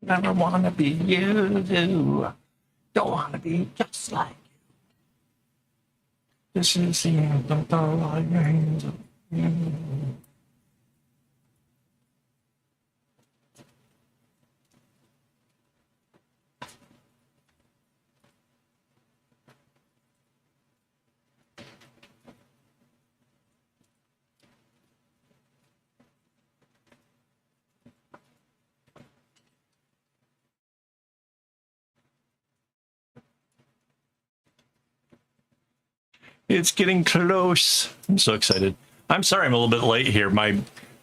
Never wanna be you. Don't wanna be just like you. This is the anthem, though I angel. It's getting close. I'm so excited. I'm sorry I'm a little bit late here. My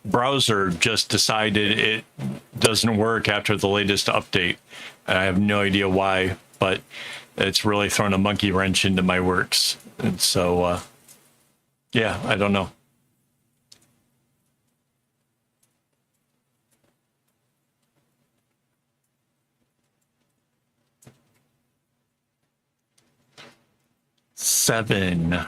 browser just decided it doesn't work after the latest update. I have no idea why, but it's really thrown a monkey wrench into my works. And so, yeah, I don't know. Seven.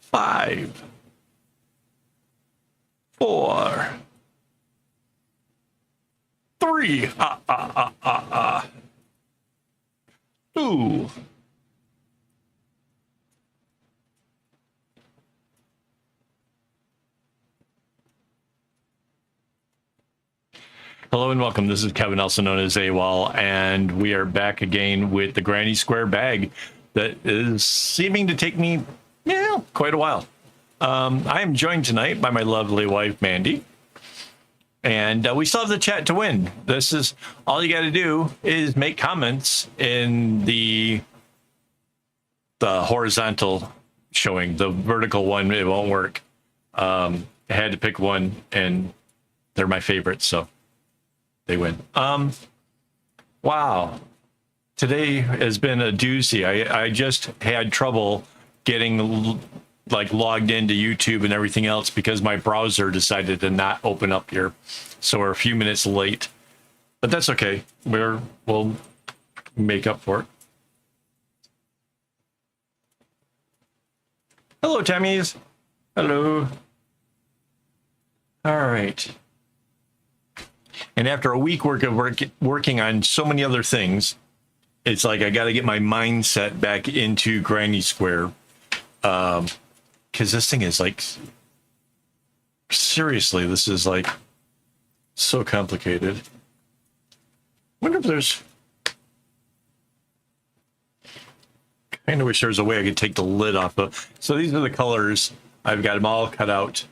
5, 4, 3, 2. Hello and welcome. This is Kevin, also known as AKAAWOL, and we are back again with the Granny Square bag that is seeming to take me, quite a while. I am joined tonight by my lovely wife, Mandy, and we still have the chat to win. This is all you got to do is make comments in the horizontal showing. The vertical one, it won't work. I had to pick one, and they're my favorites, so they win. Wow. Today has been a doozy. I just had trouble getting like logged into YouTube and everything else because my browser decided to not open up here. So we're a few minutes late, but that's okay. We'll make up for it. Hello, Tammys. Hello. All right. And after a week working on so many other things, it's like I got to get my mindset back into Granny Square. Because this thing is like, seriously, this is like so complicated. Wonder if there's, kind of wish there was a way I could take the lid off of. So these are the colors. I've got them all cut out,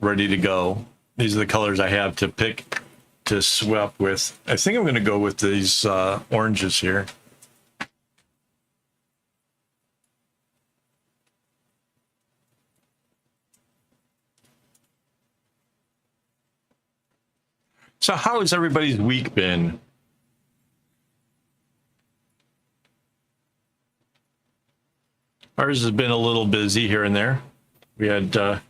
ready to go. These are the colors I have to pick to swap with. I think I'm going to go with these oranges here. So how has everybody's week been? Ours has been a little busy here and there. We had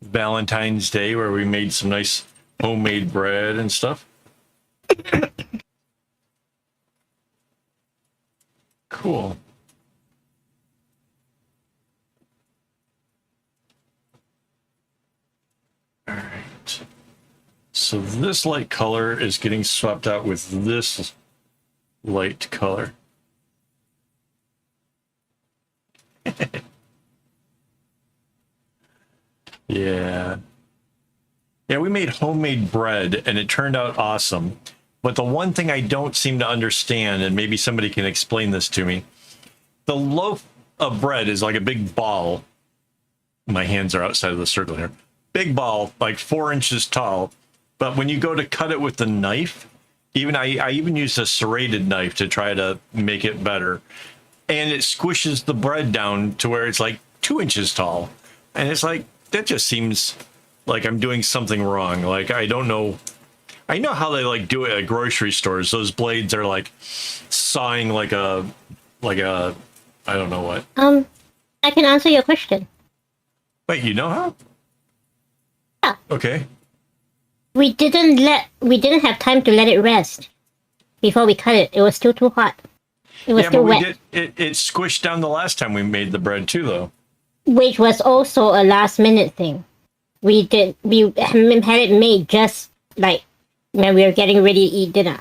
Valentine's Day where we made some nice homemade bread and stuff. Cool. All right. So this light color is getting swapped out with this light color. Yeah. Yeah, we made homemade bread and it turned out awesome. But the one thing I don't seem to understand, and maybe somebody can explain this to me, the loaf of bread is like a big ball. My hands are outside of the circle here. Big ball, like 4 inches tall. But when you go to cut it with the knife, I even used a serrated knife to try to make it better. And it squishes the bread down to where it's like 2 inches tall. And it's like, that just seems like I'm doing something wrong. Like, I don't know. I know how they like do it at grocery stores. Those blades are like sawing like a, I don't know what. I can answer your question. Wait, you know how? Yeah. Okay. We didn't have time to let it rest before we cut it. It was still too hot. It was still wet. It squished down the last time we made the bread too, though. Which was also a last minute thing. We had it made just like when we were getting ready to eat dinner.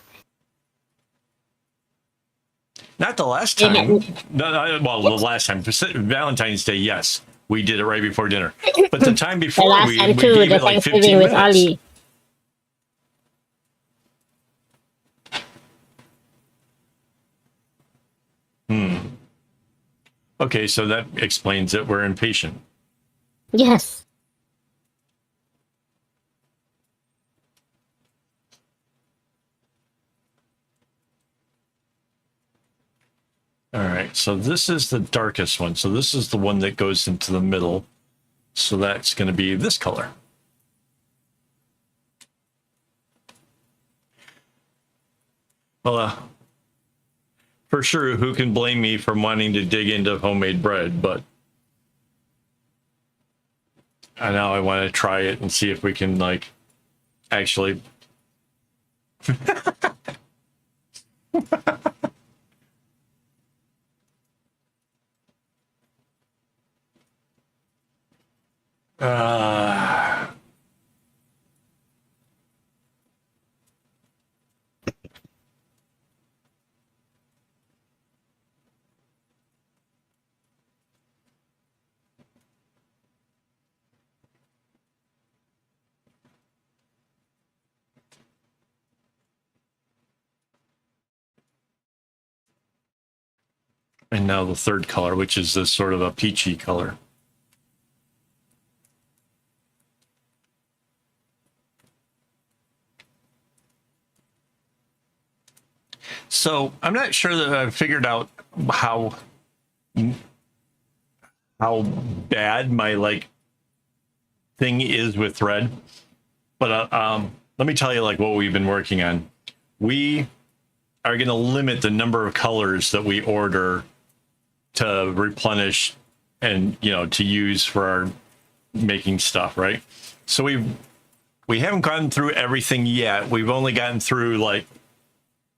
Not the last Yeah. time. No, well, the last time, Valentine's Day, yes, we did it right before dinner. But the time The before, last we time gave too, the it like Thanksgiving 15 with minutes. Ollie. Okay, so that explains it. We're impatient. Yes. All right, so this is the darkest one. So this is the one that goes into the middle. So that's going to be this color. Well, for sure, who can blame me for wanting to dig into homemade bread? But now I want to try it and see if we can, like, actually. uh, and now the third color, which is this sort of a peachy color. So I'm not sure that I've figured out how bad my like thing is with thread, but let me tell you like what we've been working on. We are going to limit the number of colors that we order to replenish and to use for our making stuff, right? So we haven't gotten through everything yet. We've only gotten through like,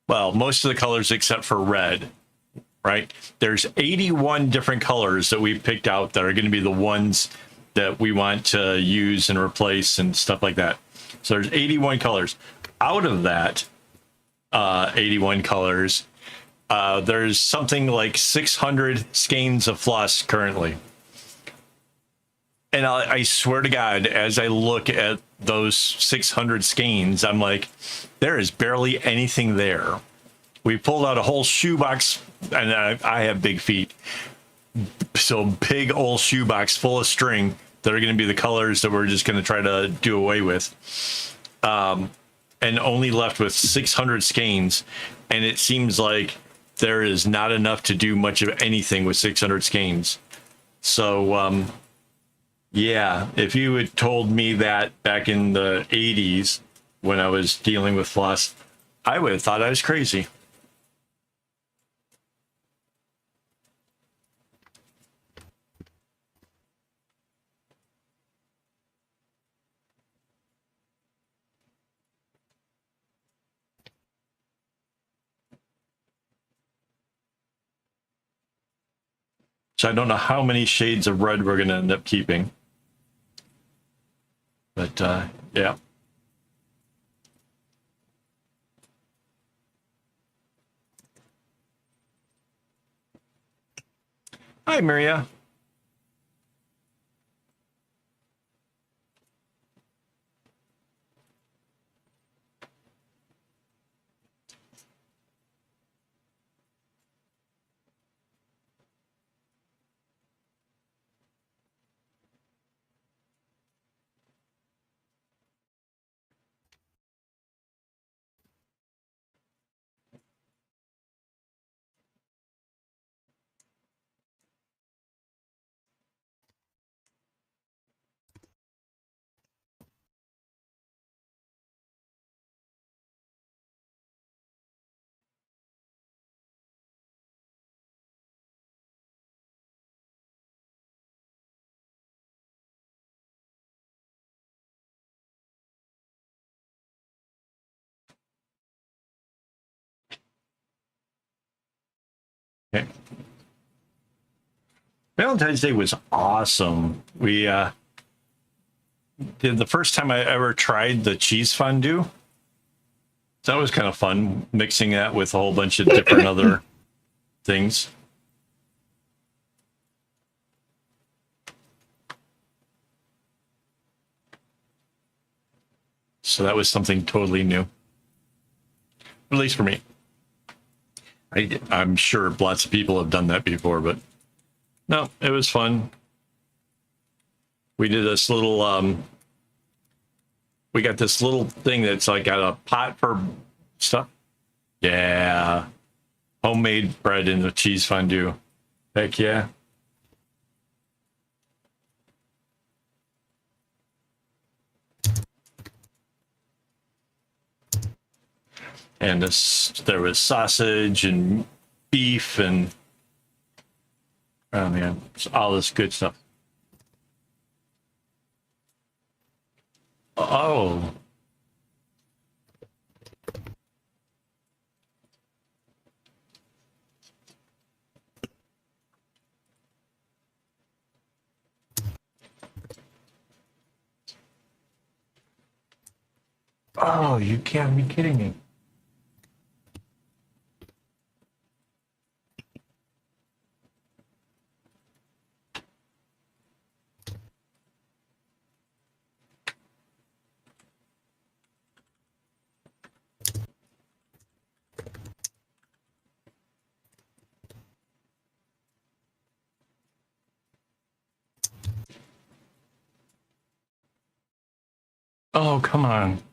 well, most of the colors except for red, right? There's 81 different colors that we've picked out that are going to be the ones that we want to use and replace and stuff like that. So there's 81 colors. Out of that 81 colors, there's something like 600 skeins of floss currently. And I swear to God, as I look at those 600 skeins, I'm like, there is barely anything there. We pulled out a whole shoebox, and I have big feet. So big old shoebox full of string that are going to be the colors that we're just going to try to do away with. And only left with 600 skeins. And it seems like there is not enough to do much of anything with 600 skeins. So, yeah, if you had told me that back in the 80s when I was dealing with floss, I would have thought I was crazy. So I don't know how many shades of red we're going to end up keeping. But, yeah. Hi, Maria. Okay. Valentine's Day was awesome. We the first time I ever tried the cheese fondue. That was kind of fun, mixing that with a whole bunch of different other things. So that was something totally new, at least for me. I'm sure lots of people have done that before, but no, it was fun. We did this little, we got this little thing that's like got a pot for stuff. Yeah. Homemade bread in the cheese fondue. Heck yeah. And there was sausage and beef and, oh man, all this good stuff. Oh. Oh, you can't be kidding me. Oh, come on.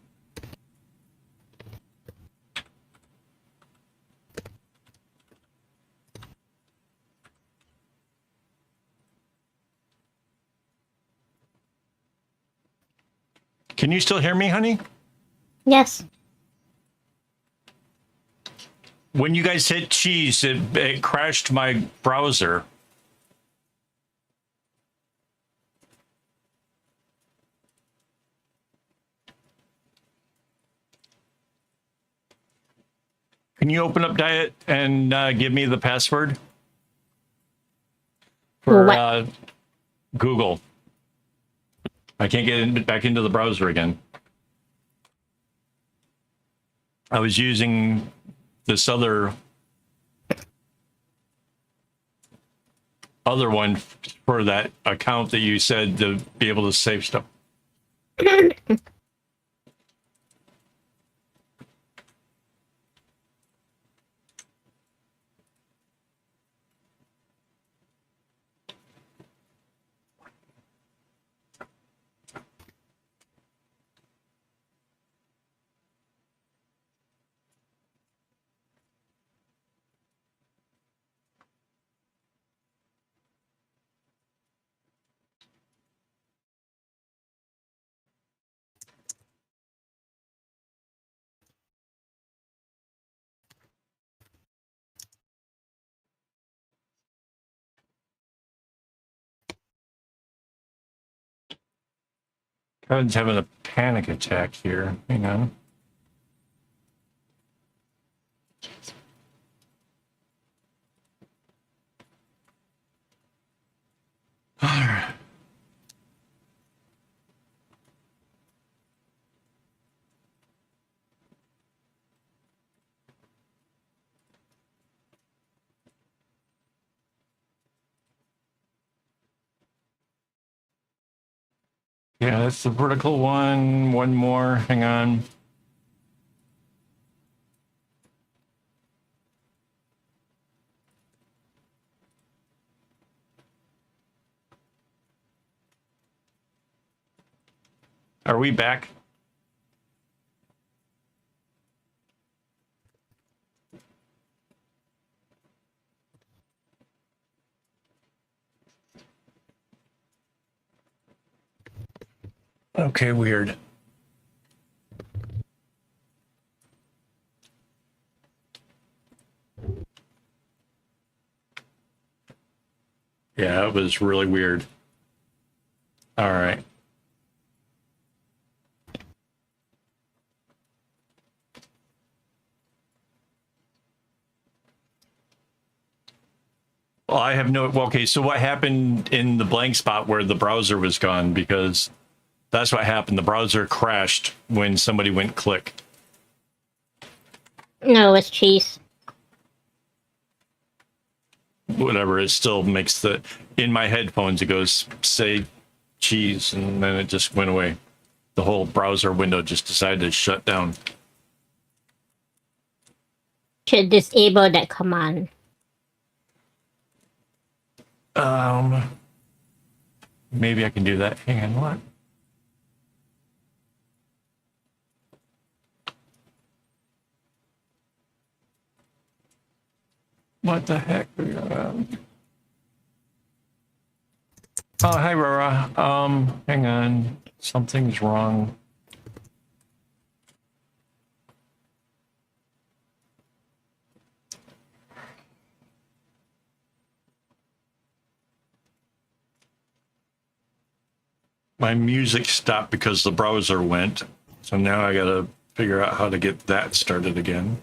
Can you still hear me, honey? Yes. When you guys hit cheese, it crashed my browser. Can you open up Diet and give me the password for Google? I can't get back into the browser again. I was using this other one for that account that you said to be able to save stuff. Kevin's having a panic attack here. Hang on. All right. Yeah, that's the vertical one. One more. Hang on. Are we back? Okay, weird. Yeah, it was really weird. All right. Well, I have no. Well, okay, so what happened in the blank spot where the browser was gone? Because That's what happened. The browser crashed when somebody went click. No, it's cheese. Whatever, it still makes the, in my headphones, it goes, say cheese, and then it just went away. The whole browser window just decided to shut down. Should disable that command. Maybe I can do that. Hang on, what? What the heck? Oh, hi, Rora. Hang on. Something's wrong. My music stopped because the browser went. So now I gotta figure out how to get that started again.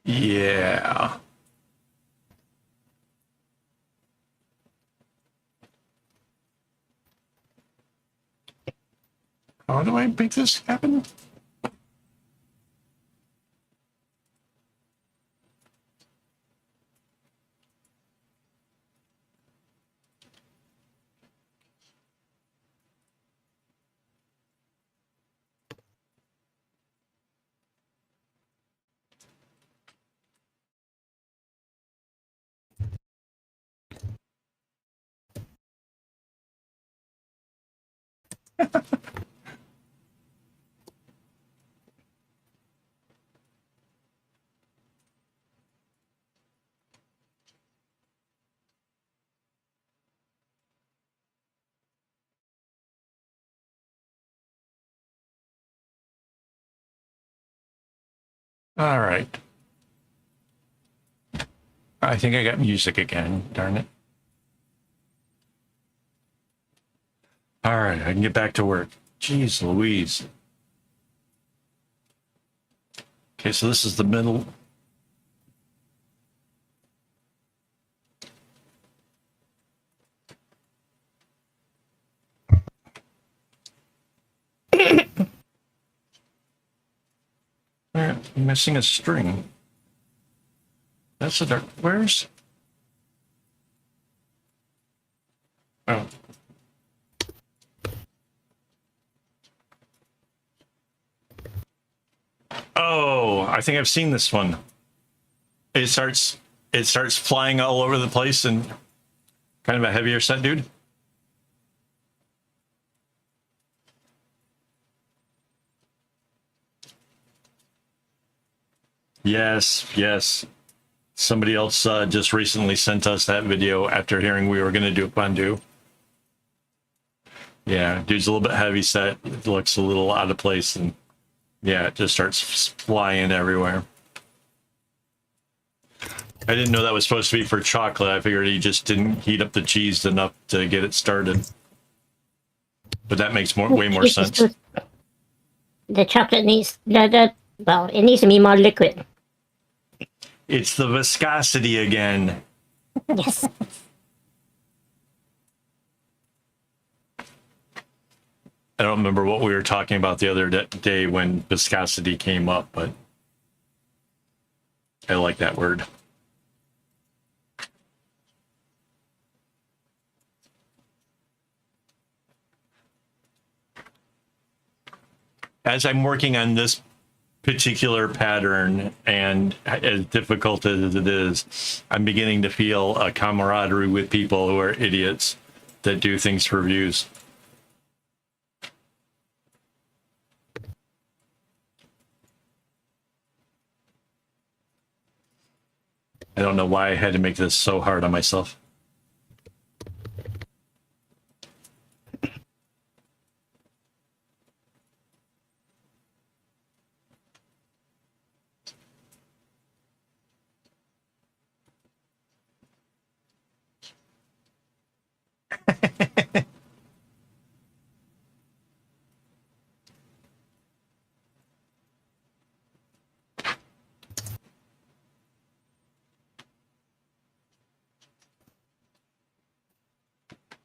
Yeah. How do I make this happen? All right. I think I got music again. Darn it. All right, I can get back to work. Jeez Louise. Okay, so this is the middle. All right, I'm missing a string. That's a dark. Where's? Oh. Oh, I think I've seen this one. It starts flying all over the place and kind of a heavier set dude. Yes, yes. Somebody else just recently sent us that video after hearing we were going to do a Pandu. Yeah, dude's a little bit heavy set. It looks a little out of place, and yeah, it just starts flying everywhere. I didn't know that was supposed to be for chocolate. I figured he just didn't heat up the cheese enough to get it started. But that makes way more sense. The chocolate needs well, it needs to be more liquid. It's the viscosity again. Yes. I don't remember what we were talking about the other day when viscosity came up, but I like that word. As I'm working on this particular pattern, and as difficult as it is, I'm beginning to feel a camaraderie with people who are idiots that do things for views. I don't know why I had to make this so hard on myself.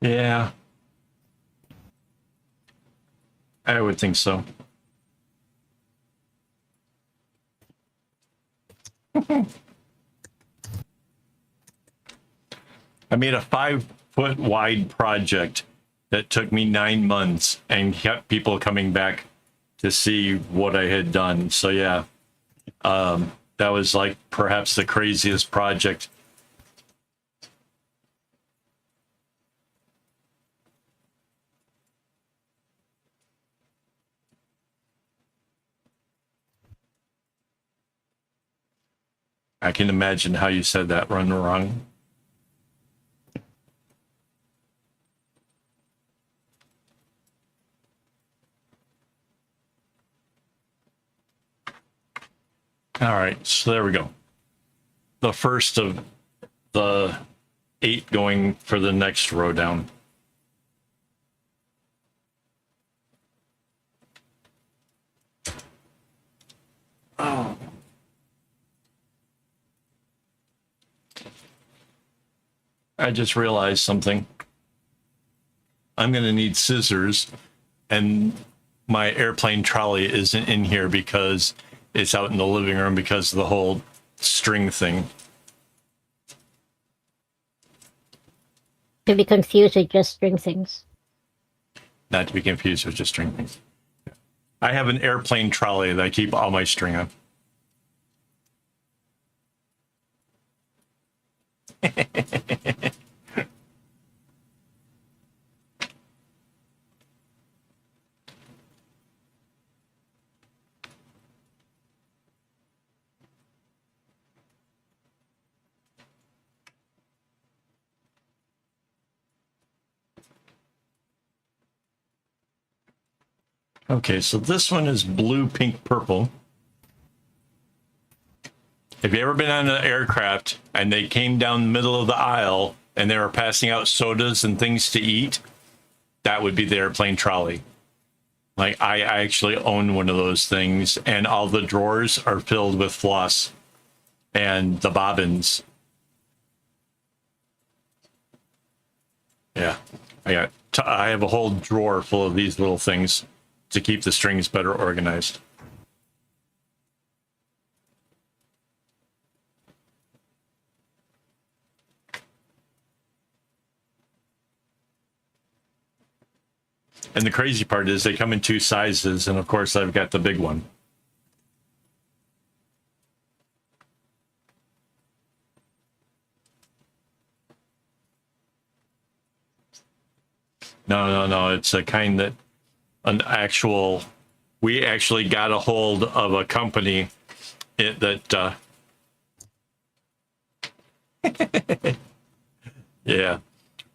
Yeah, I would think so. I made a 5-foot wide project that took me 9 months and kept people coming back to see what I had done. So yeah, that was like perhaps the craziest project. I can imagine how you said that run wrong. All right, so there we go. The first of the 8 going for the next row down. Oh. I just realized something. I'm going to need scissors, and my airplane trolley isn't in here because it's out in the living room because of the whole string thing. To be confused with just string things. Not to be confused with just string things. I have an airplane trolley that I keep all my string on. Okay, so this one is blue, pink, purple. Have you ever been on an aircraft and they came down the middle of the aisle and they were passing out sodas and things to eat? That would be the airplane trolley. Like, I actually own one of those things, and all the drawers are filled with floss and the bobbins. Yeah, I have a whole drawer full of these little things to keep the strings better organized. And the crazy part is they come in 2 sizes, and of course I've got the big one. No, it's a kind that we actually got a hold of a company that yeah,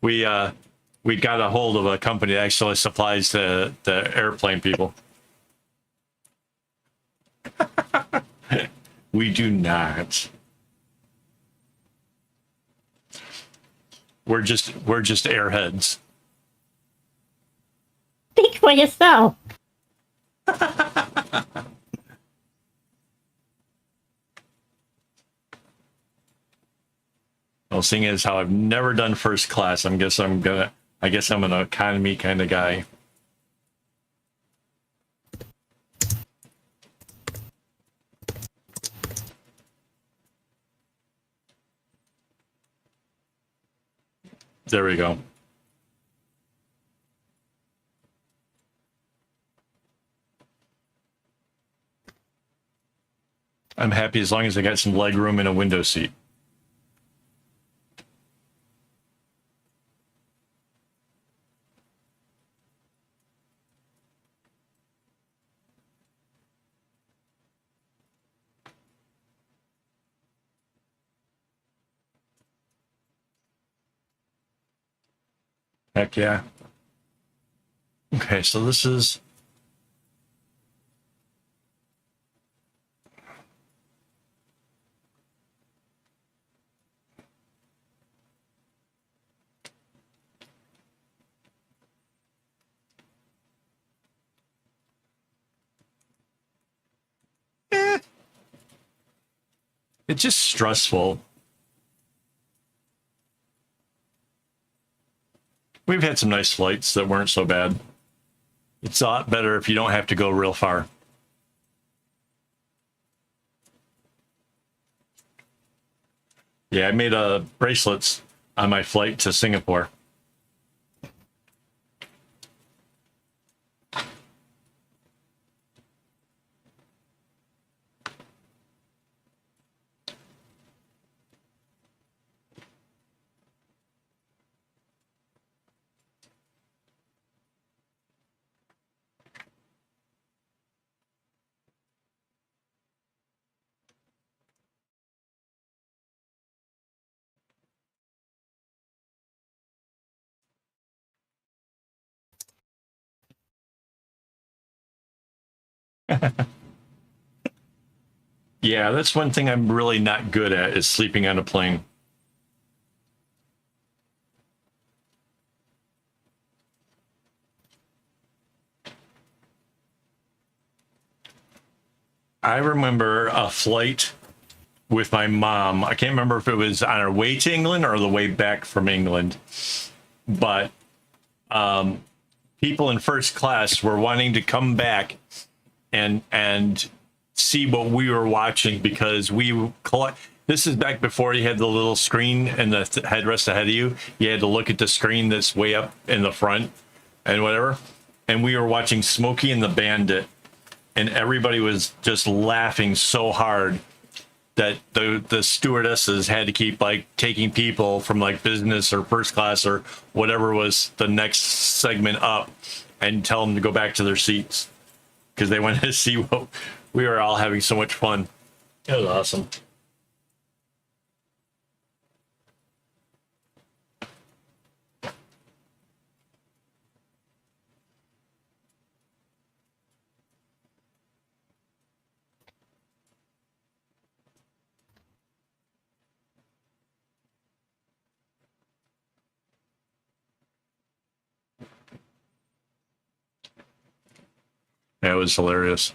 we got a hold of a company that actually supplies the airplane people. We do not. We're just airheads. Speak for yourself. Well, seeing as how I've never done first class, I guess I'm an economy kind of guy. There we go. I'm happy as long as I got some leg room and a window seat. Heck yeah. Okay, so this is it's just stressful. We've had some nice flights that weren't so bad. It's a lot better if you don't have to go real far. Yeah, I made bracelets on my flight to Singapore. Yeah, that's one thing I'm really not good at is sleeping on a plane. I remember a flight with my mom. I can't remember if it was on our way to England or the way back from England, but people in first class were wanting to come back and see what we were watching because this is back before you had the little screen and the headrest ahead of you. You had to look at the screen that's way up in the front and whatever. And we were watching Smokey and the Bandit, and everybody was just laughing so hard that the stewardesses had to keep like taking people from like business or first class or whatever was the next segment up and tell them to go back to their seats because they wanted to see what we were all having so much fun. It was awesome. Yeah, it was hilarious.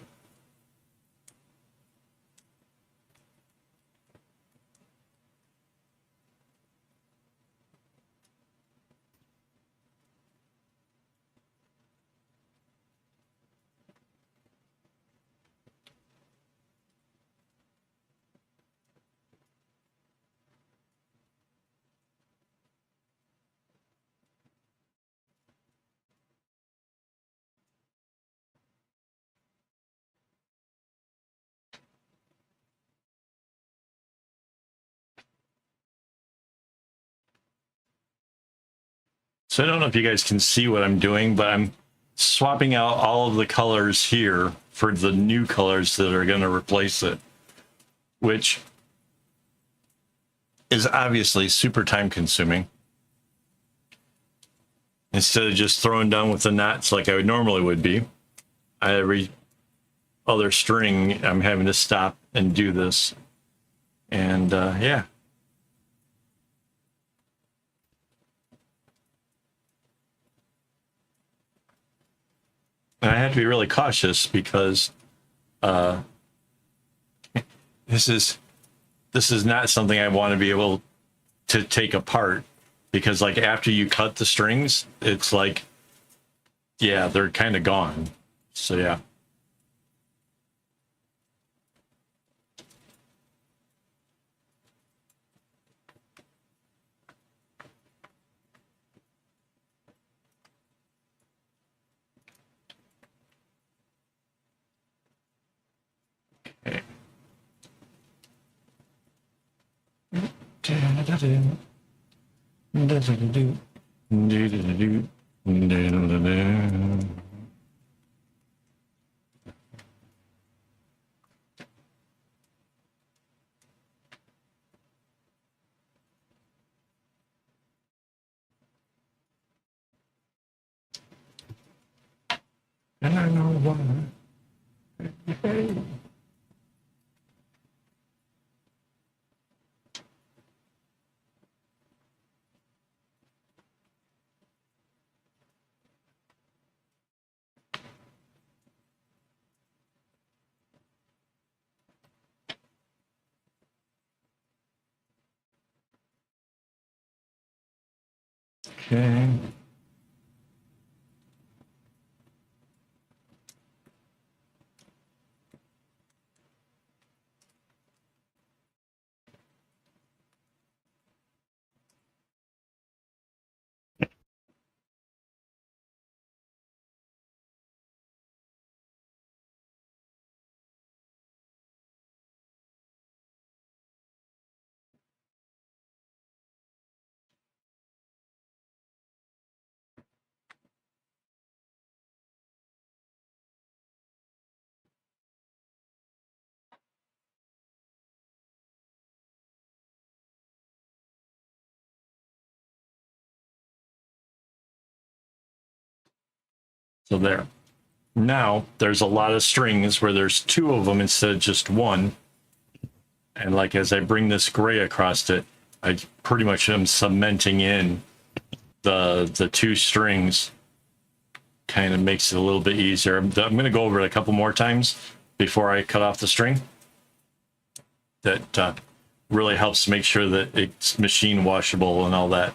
So I don't know if you guys can see what I'm doing, but I'm swapping out all of the colors here for the new colors that are going to replace it, which is obviously super time consuming. Instead of just throwing down with the knots like I would normally would be, every other string, I'm having to stop and do this. And yeah. And I have to be really cautious because this is not something I want to be able to take apart, because like after you cut the strings, it's like, yeah, they're kind of gone. So yeah. Okay. And I know why. Okay. So there. Now there's a lot of strings where there's two of them instead of just one. And like as I bring this gray across it, I pretty much am cementing in the two strings. Kind of makes it a little bit easier. I'm going to go over it a couple more times before I cut off the string. That really helps make sure that it's machine washable and all that.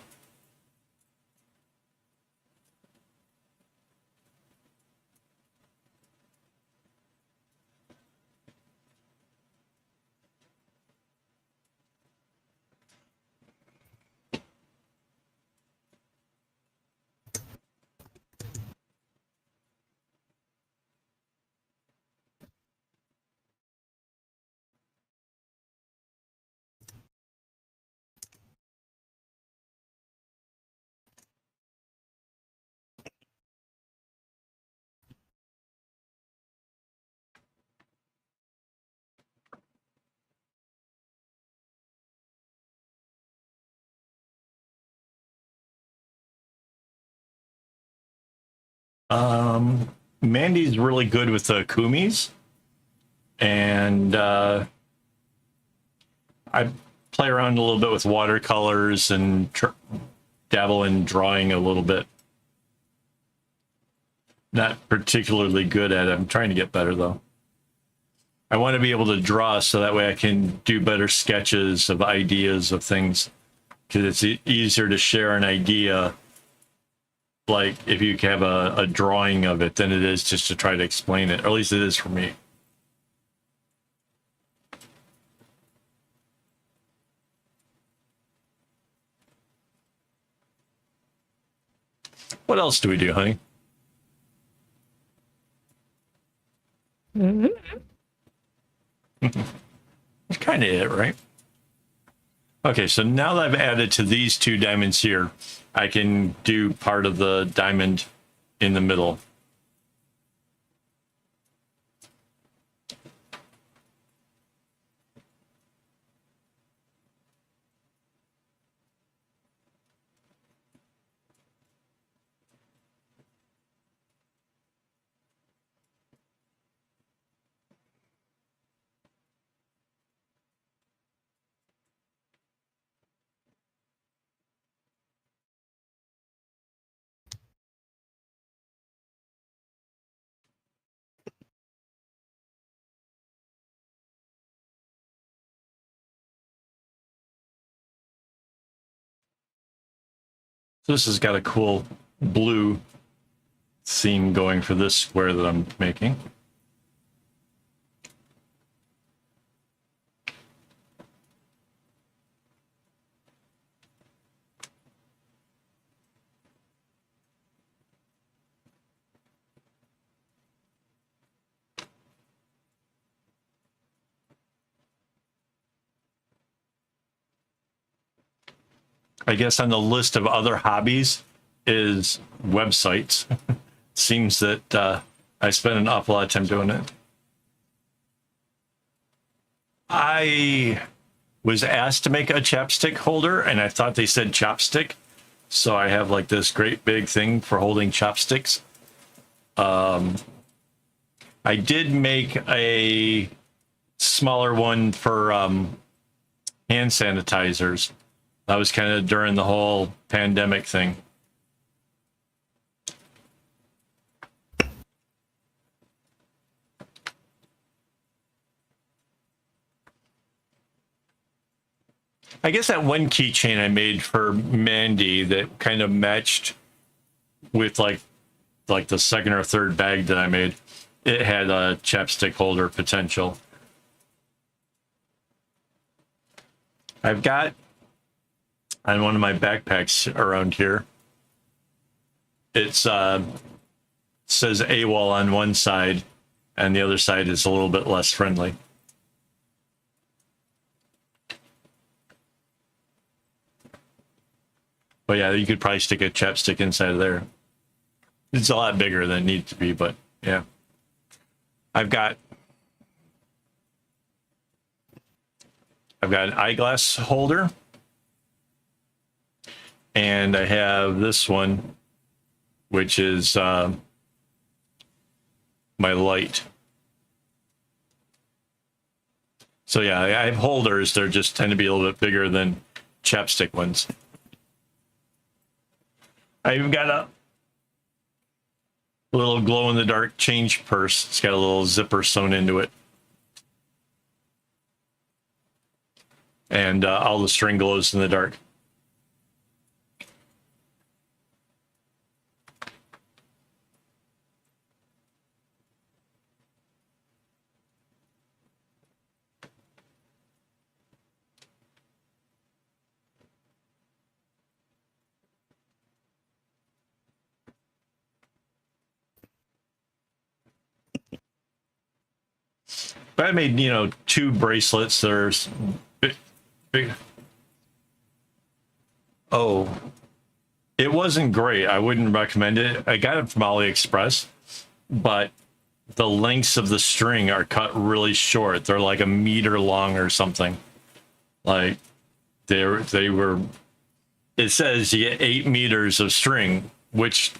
Mandy's really good with the kumis, and I play around a little bit with watercolors and dabble in drawing a little bit. Not particularly good at it. I'm trying to get better though. I want to be able to draw so that way I can do better sketches of ideas of things, because it's easier to share an idea like if you have a drawing of it than it is just to try to explain it, or at least it is for me. What else do we do, honey? Mhm. That's kind of it, right? Okay, so now that I've added to these two diamonds here, I can do part of the diamond in the middle. So this has got a cool blue theme going for this square that I'm making. I guess on the list of other hobbies is websites. Seems that I spend an awful lot of time doing it. I was asked to make a chapstick holder, and I thought they said chopstick. So I have like this great big thing for holding chopsticks. I did make a smaller one for hand sanitizers. That was kind of during the whole pandemic thing. I guess that one keychain I made for Mandy that kind of matched with like the second or third bag that I made. It had a chapstick holder potential. I've got on one of my backpacks around here, it's says AWOL on one side, and the other side is a little bit less friendly. But yeah, you could probably stick a chapstick inside of there. It's a lot bigger than it needs to be, but yeah. I've got an eyeglass holder, and I have this one, which is my light. So yeah, I have holders. They're just tend to be a little bit bigger than chapstick ones. I even got a little glow-in-the-dark change purse. It's got a little zipper sewn into it. And all the string glows in the dark. But I made, 2 bracelets. There's big. Oh, it wasn't great. I wouldn't recommend it. I got it from AliExpress, but the lengths of the string are cut really short. They're like a meter long or something. Like they were. It says you get 8 meters of string, which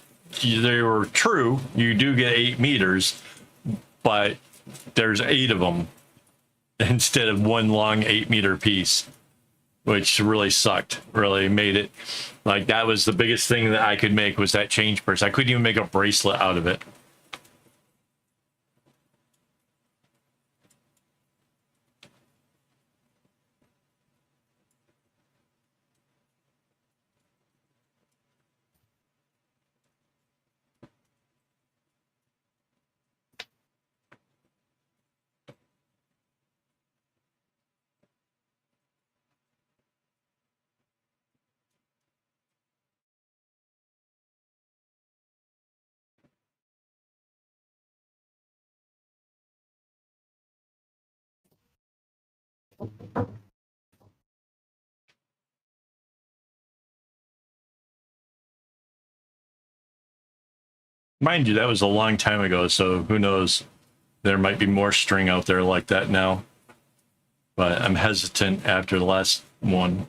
they were true. You do get 8 meters, but there's 8 of them instead of one long 8-meter piece, which really sucked. Really made it like that was the biggest thing that I could make was that change purse. I couldn't even make a bracelet out of it. Mind you, that was a long time ago, so who knows? There might be more string out there like that now. But I'm hesitant after the last one.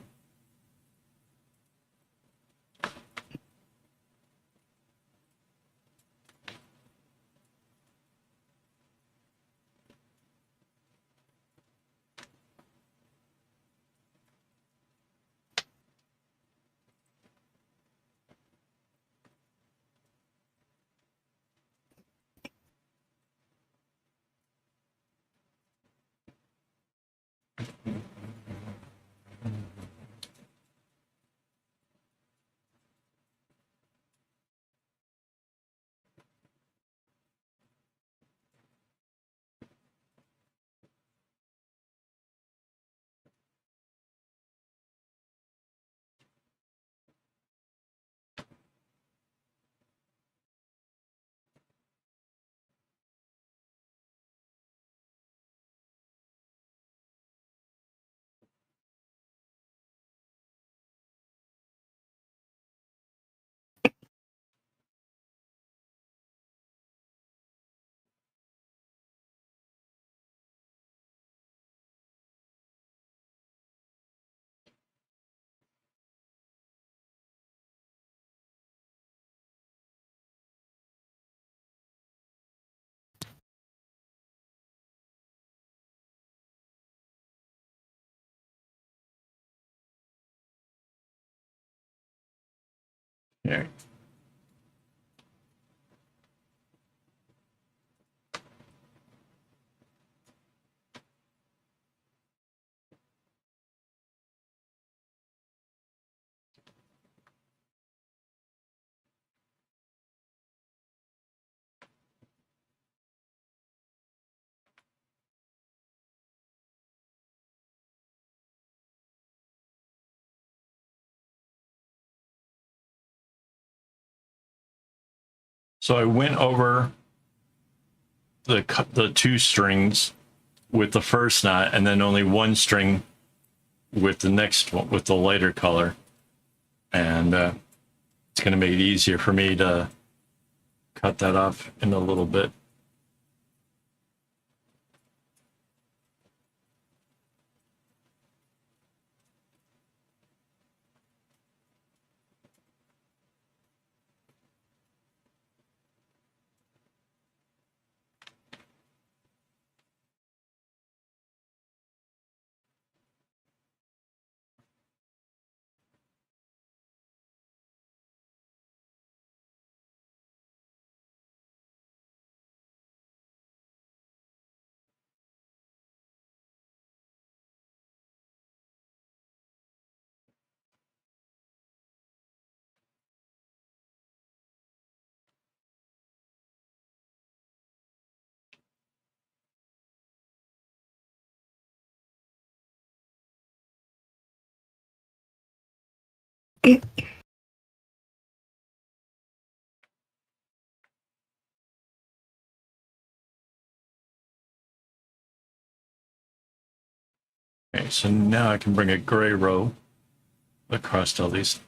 Yeah. So I went over the 2 strings with the first knot, and then only 1 string with the next one with the lighter color, and it's going to make it easier for me to cut that off in a little bit. Okay, so now I can bring a gray row across all these.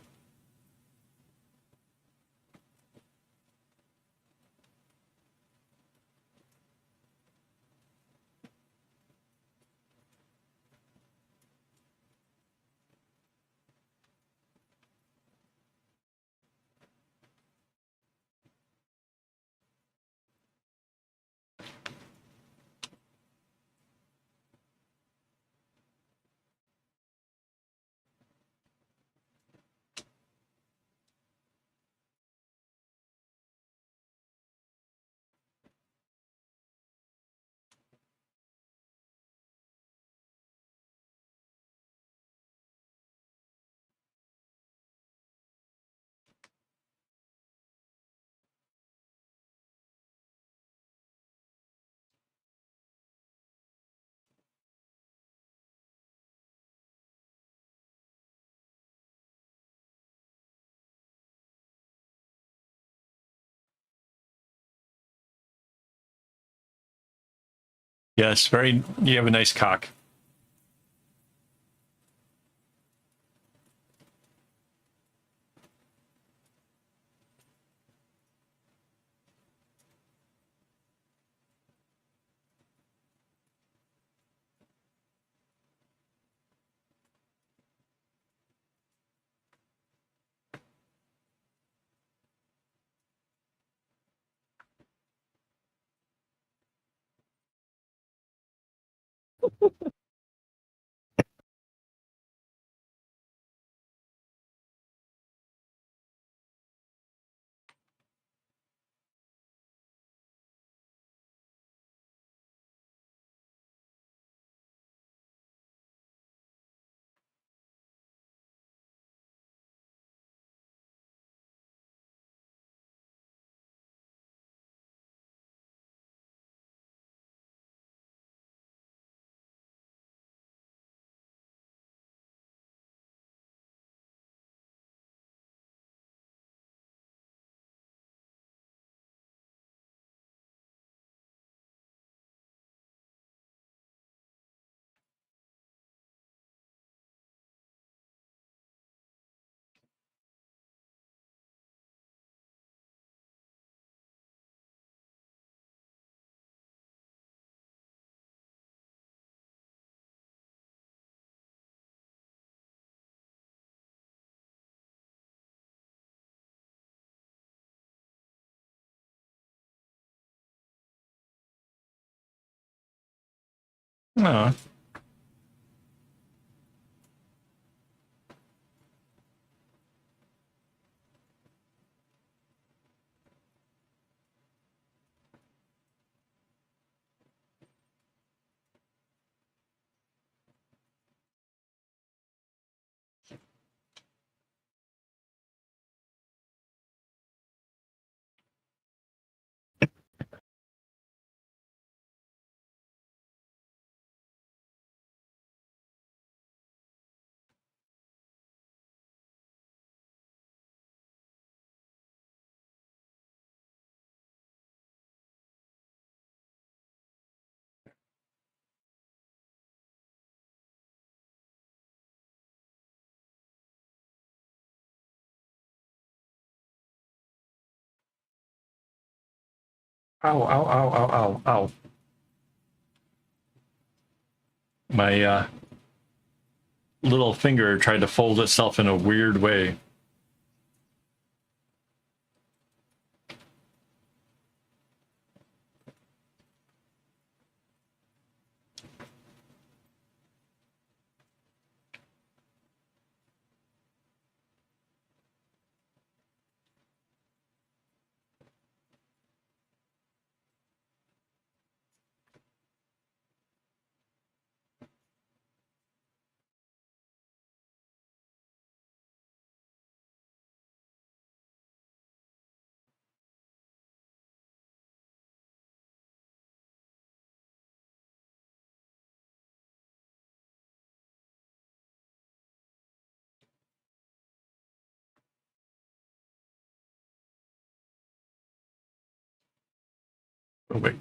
Yes, very. You have a nice cock. Oh, ow, ow, ow, ow, ow, ow. My little finger tried to fold itself in a weird way. Oh, wait.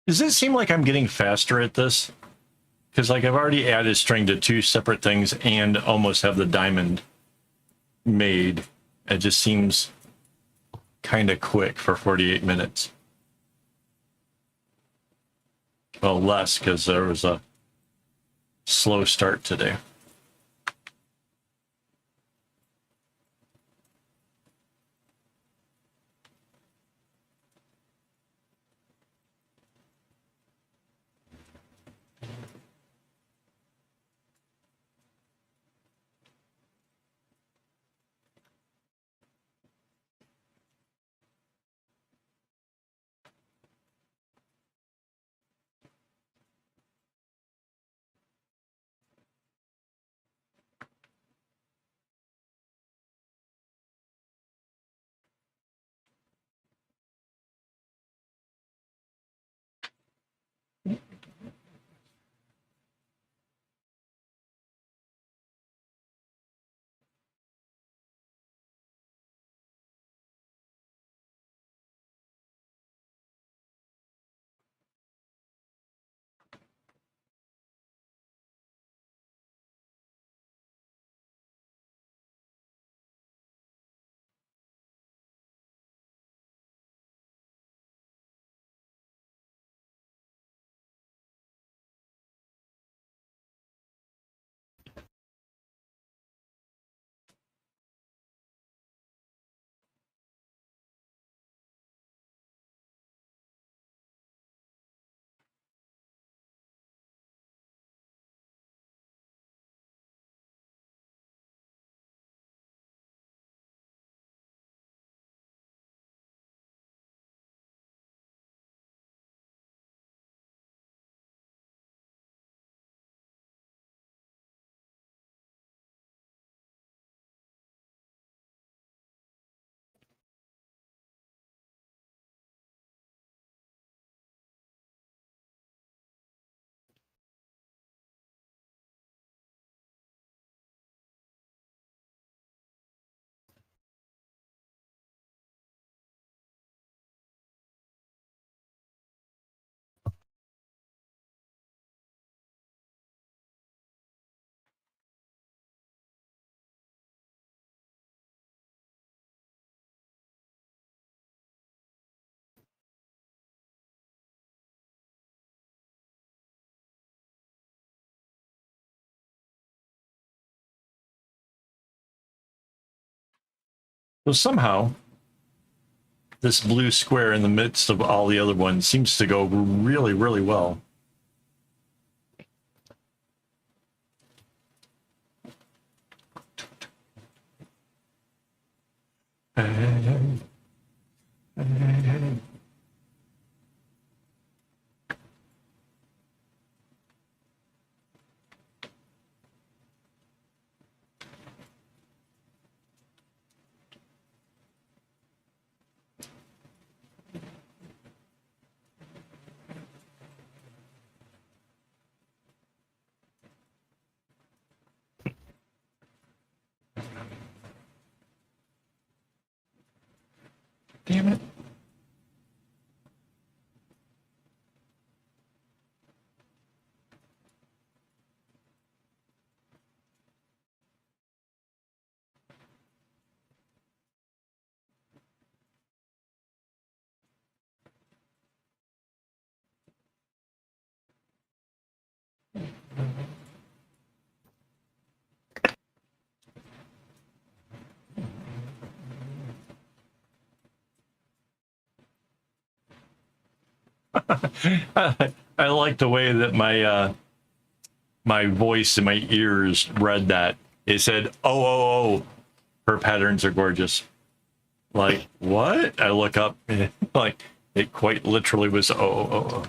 Does it seem like I'm getting faster at this? Because like I've already added string to 2 separate things and almost have the diamond made. It just seems kind of quick for 48 minutes. Well, less because there was a slow start today. So somehow, this blue square in the midst of all the other ones seems to go really, really well. Damn it. I like the way that my voice and my ears read that. It said, "Oh, oh, oh, her patterns are gorgeous." Like, what? I look up, like, it quite literally was, "Oh, oh, oh, oh."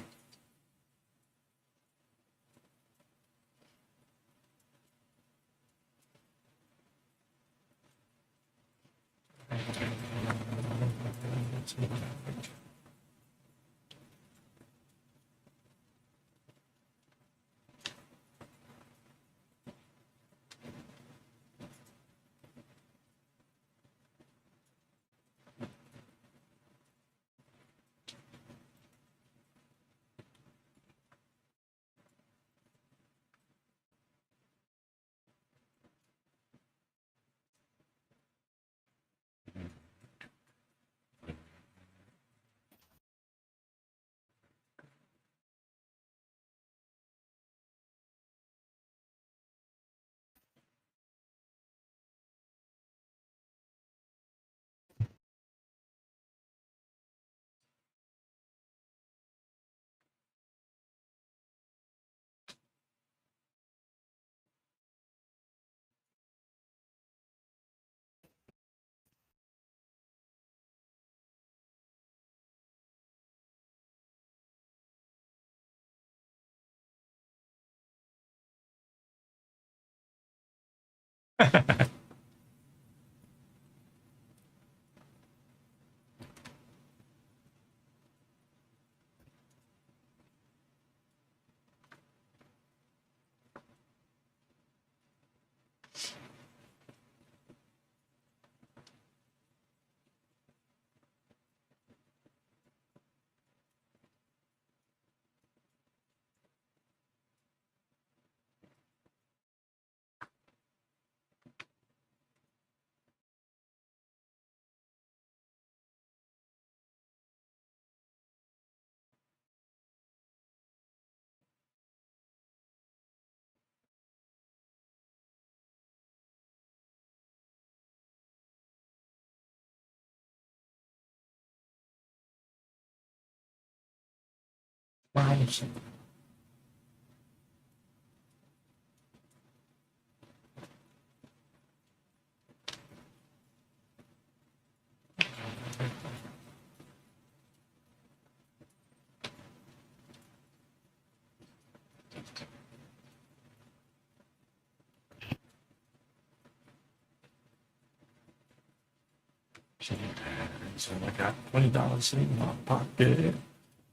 So I got $20 in my pocket.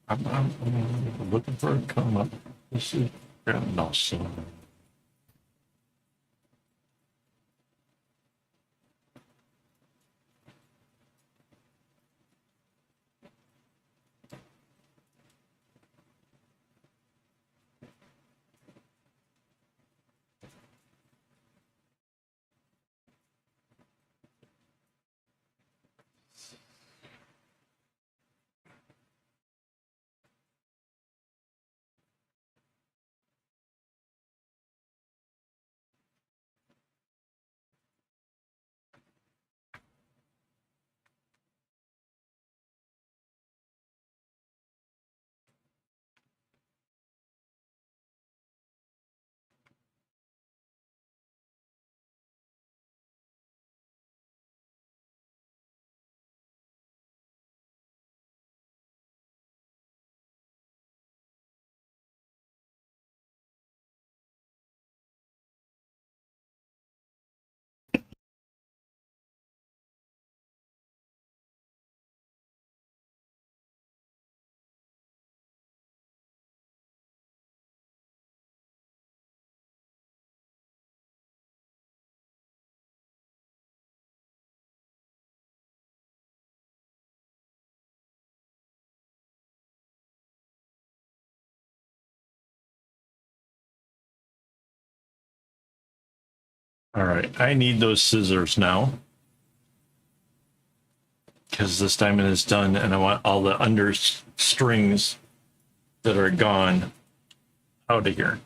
I'm looking for a come up. This is awesome. All right, I need those scissors now because this diamond is done and I want all the under strings that are gone out of here.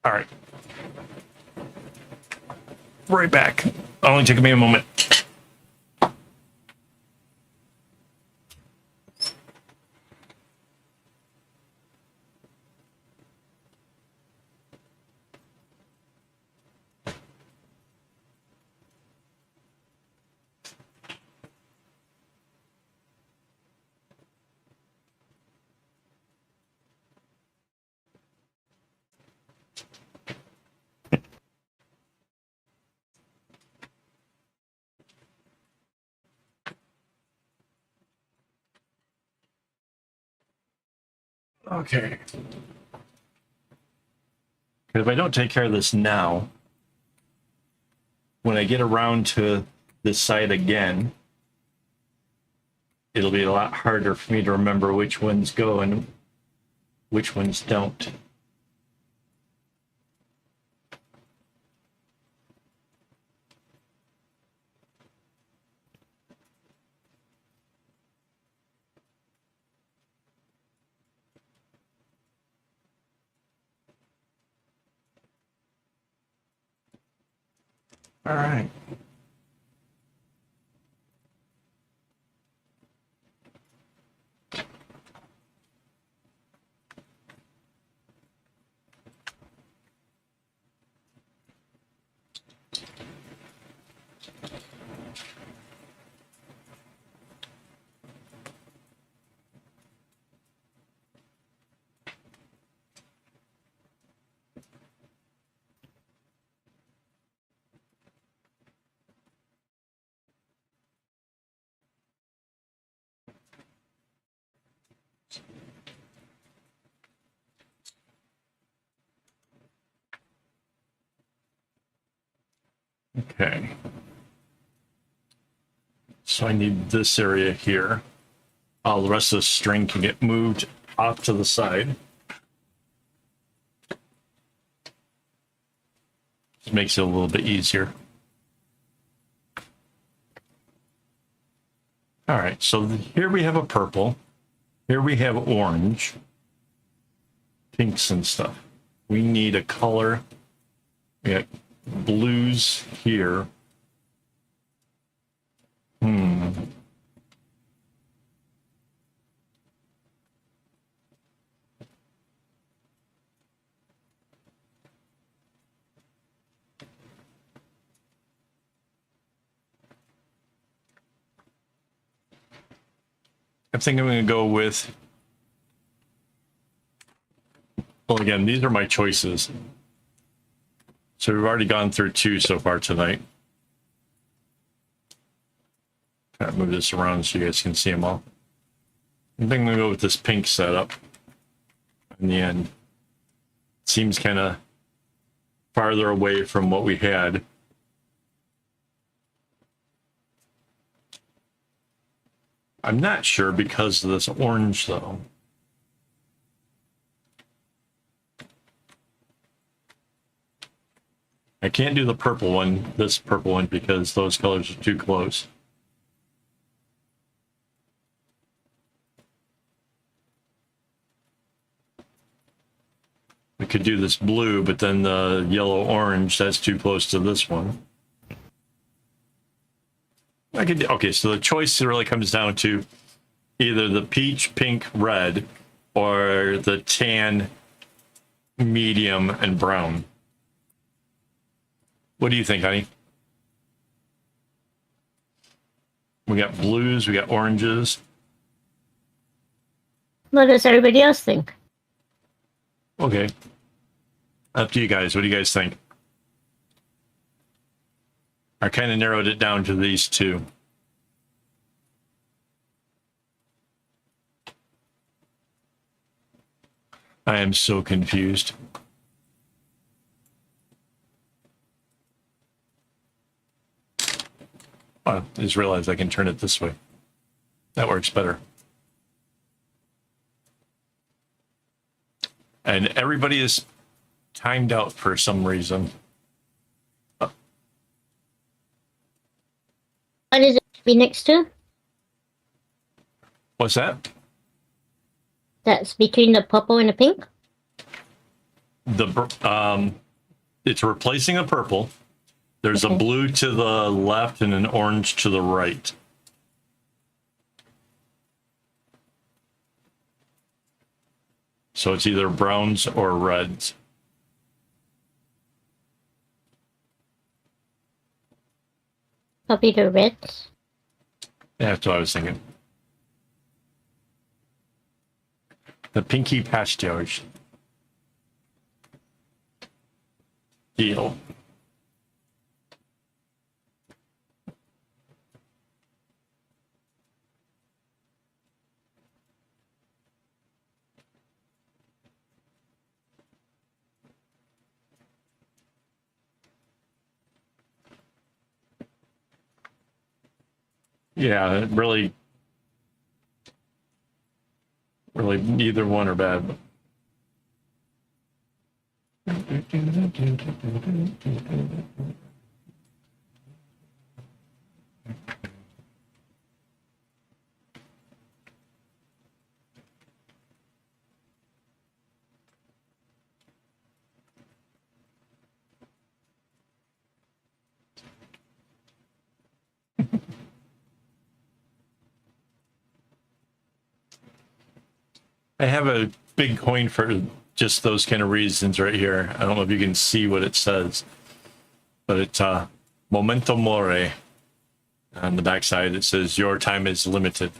All right. right back. Only took me a moment. Okay. If I don't take care of this now, when I get around to this side again, it'll be a lot harder for me to remember which ones go and which ones don't. All right. Okay. So I need this area here. All the rest of the string can get moved off to the side. Just makes it a little bit easier. All right, so here we have a purple. Here we have orange, pinks and stuff. We need a color. We got blues here. I think I'm going to go with, well, again, these are my choices. So we've already gone through 2 so far tonight. Kind of move this around so you guys can see them all. I think I'm going to go with this pink setup in the end. It seems kind of farther away from what we had. I'm not sure because of this orange, though. I can't do the purple one, this purple one, because those colors are too close. We could do this blue, but then the yellow-orange, that's too close to this one. I could, okay, so the choice really comes down to either the peach, pink, red, or the tan, medium, and brown. What do you think, honey? We got blues, we got oranges. What does everybody else think? Okay. Up to you guys. What do you guys think? I kind of narrowed it down to these 2. I am so confused. I just realized I can turn it this way. That works better. And everybody is timed out for some reason. What is it be next to? What's that? That's between the purple and the pink? It's replacing a purple, There's a Okay. blue to the left and an orange to the right. So it's either browns or reds. Probably the reds. Yeah, that's what I was thinking. The pinky pastels. Deal. Yeah, really, neither one are bad. I have a big coin for just those kind of reasons right here. I don't know if you can see what it says, but it's Memento Mori. On the backside, it says your time is limited.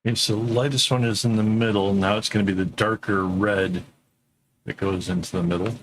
Okay, so the lightest one is in the middle. Now it's going to be the darker red that goes into the middle.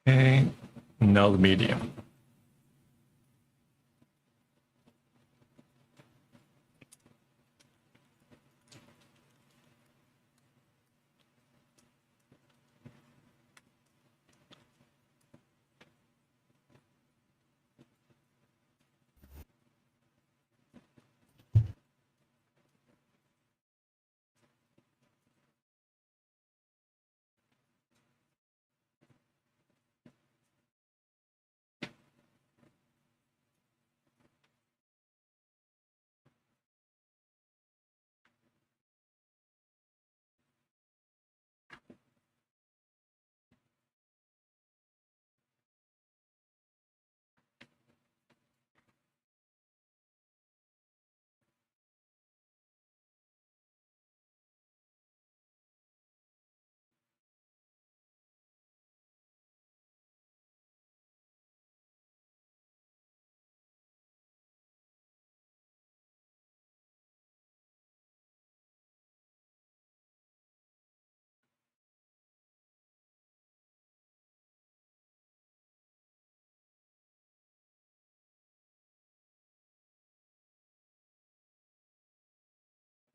Okay, now the medium.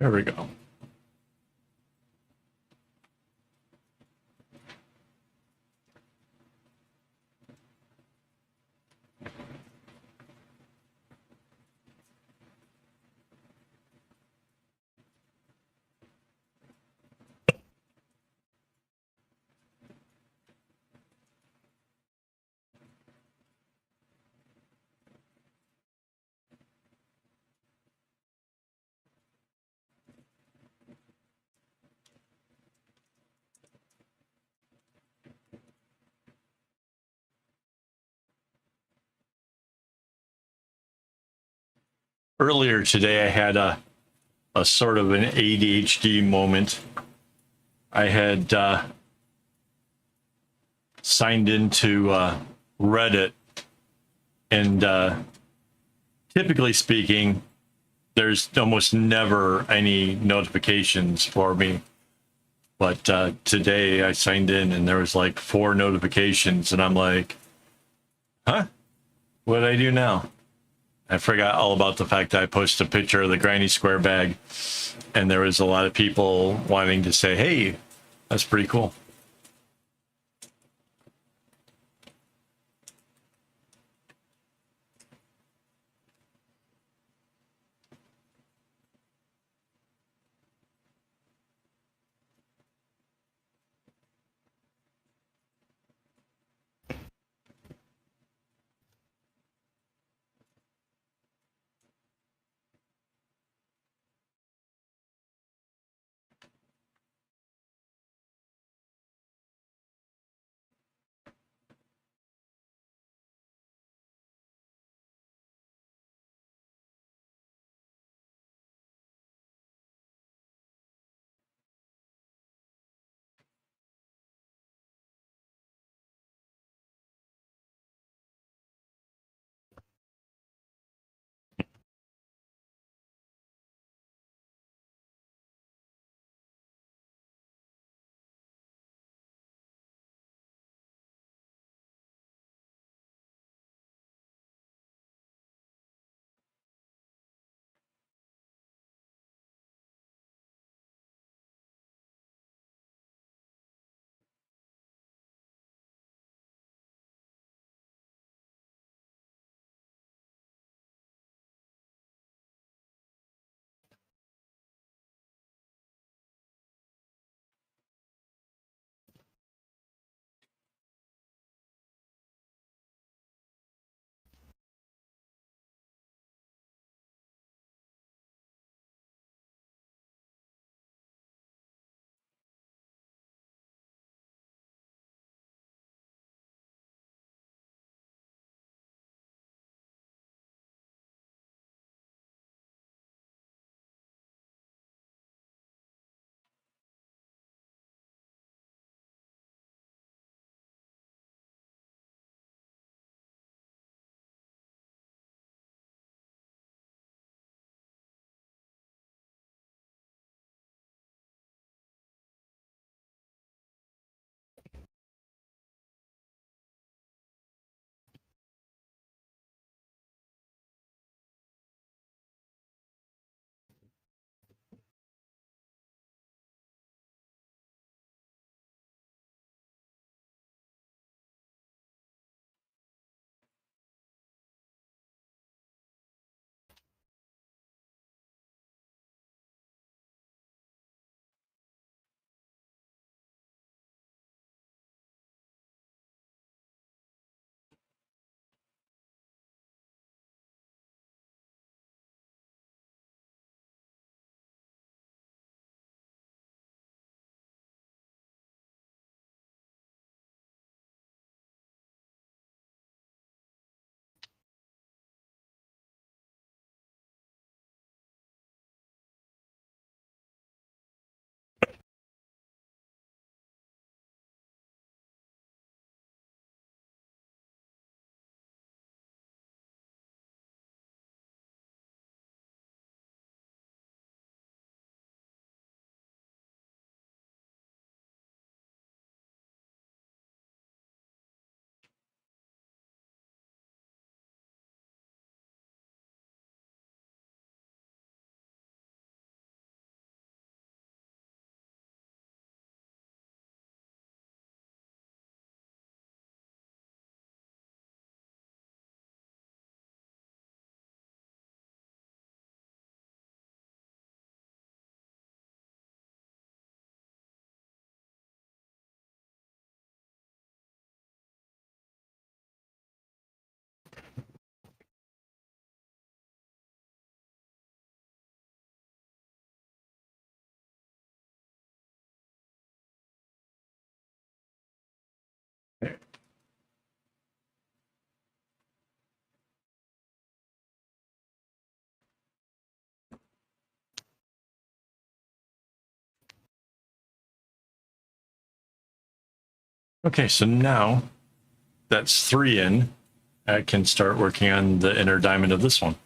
There we go. Earlier today, I had a sort of an ADHD moment. I had signed into Reddit, and typically speaking, there's almost never any notifications for me. But today I signed in and there was like 4 notifications, and I'm like, huh? What did I do now? I forgot all about the fact that I posted a picture of the granny square bag, and there was a lot of people wanting to say, hey, that's pretty cool. Okay, so now that's 3 in. I can start working on the inner diamond of this one.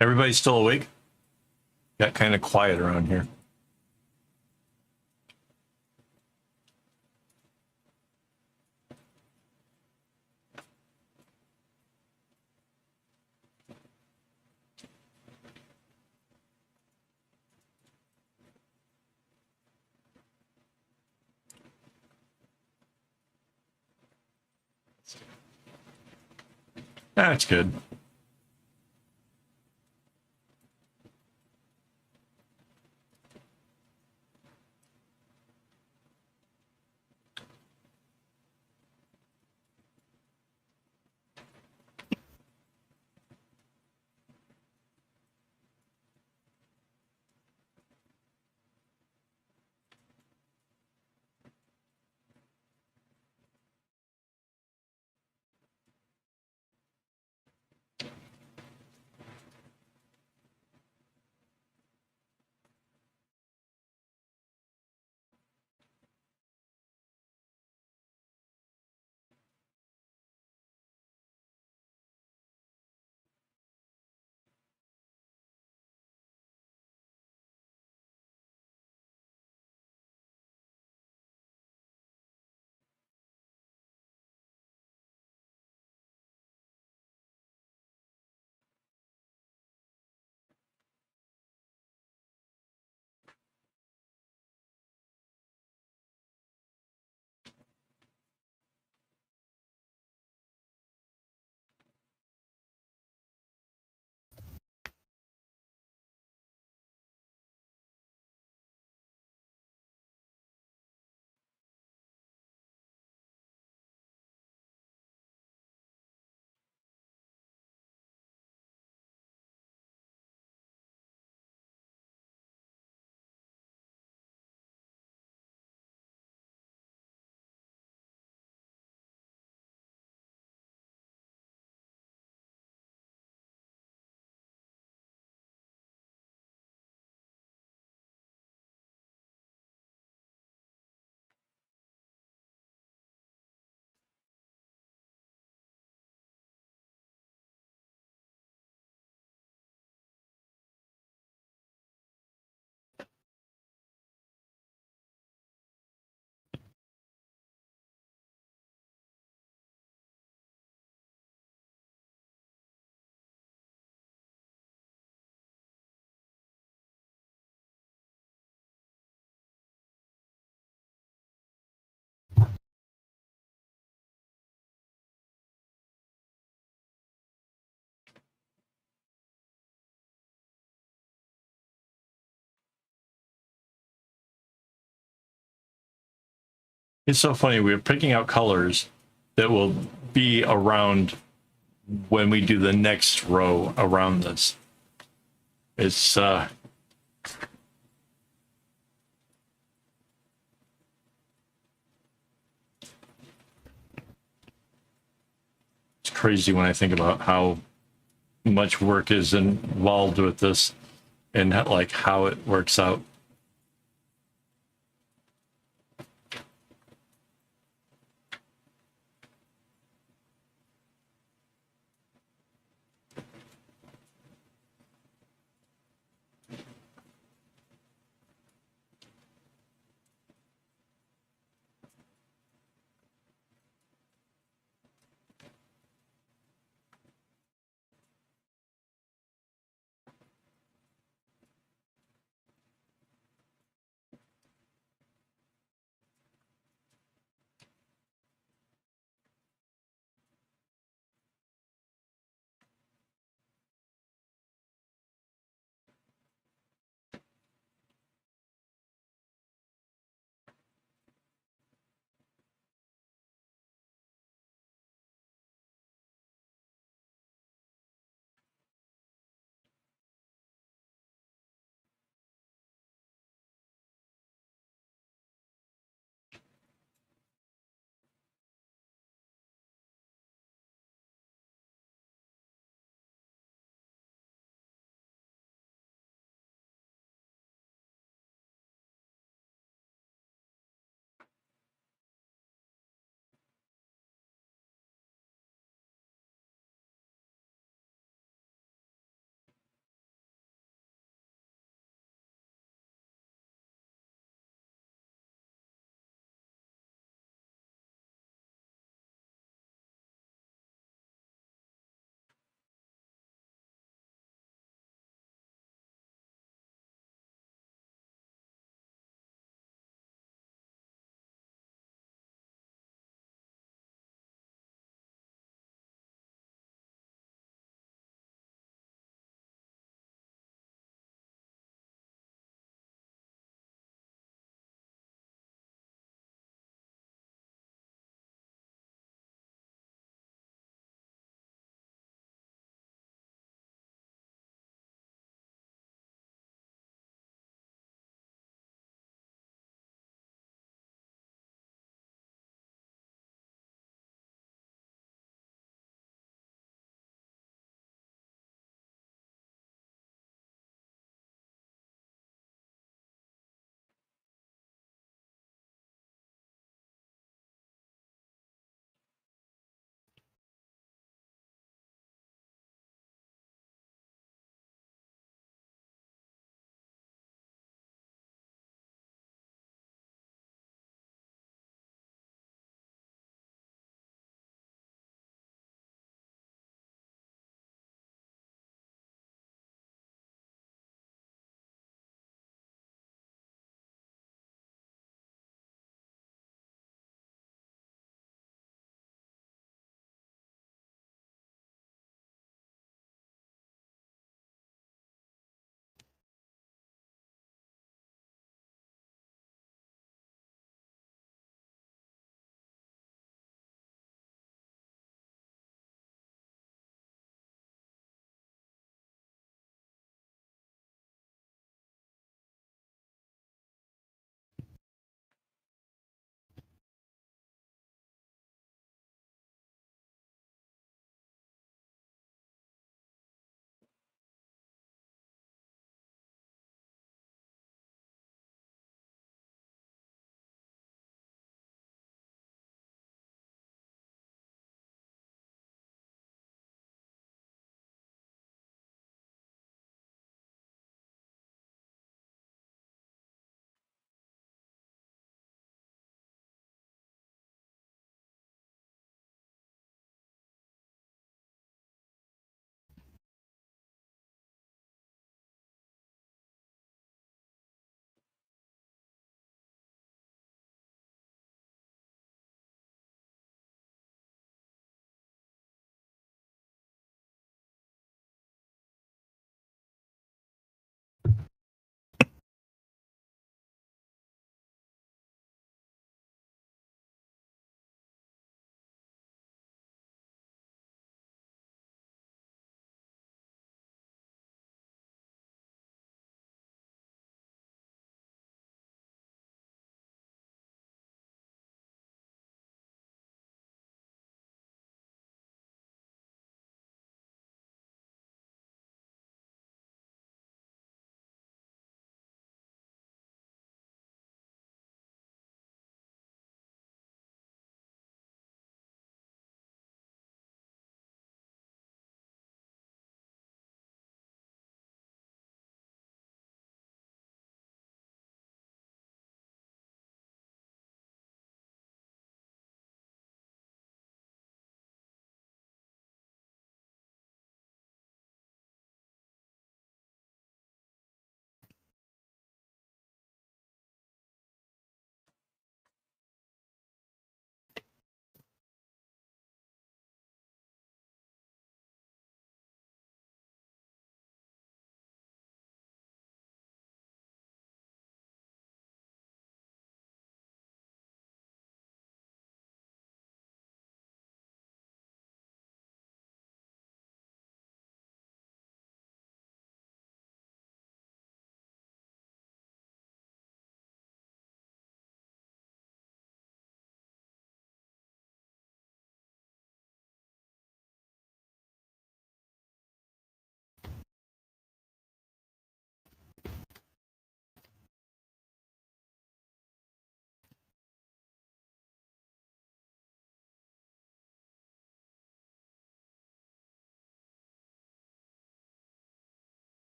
Everybody still awake? Got kind of quiet around here. That's good. It's so funny. We're picking out colors that will be around when we do the next row around this. It's it's crazy when I think about how much work is involved with this and like how it works out.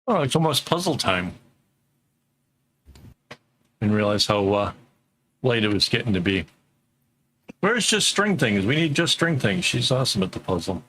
Oh, it's almost puzzle time. Didn't realize how late it was getting to be. Where's just string things? We need just string things. She's awesome at the puzzle.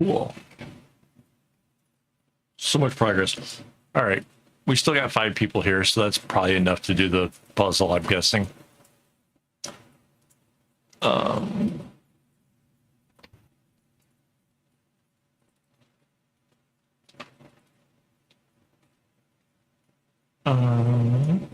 Cool. So much progress. All right. We still got 5 people here, so that's probably enough to do the puzzle, I'm guessing. Um, um,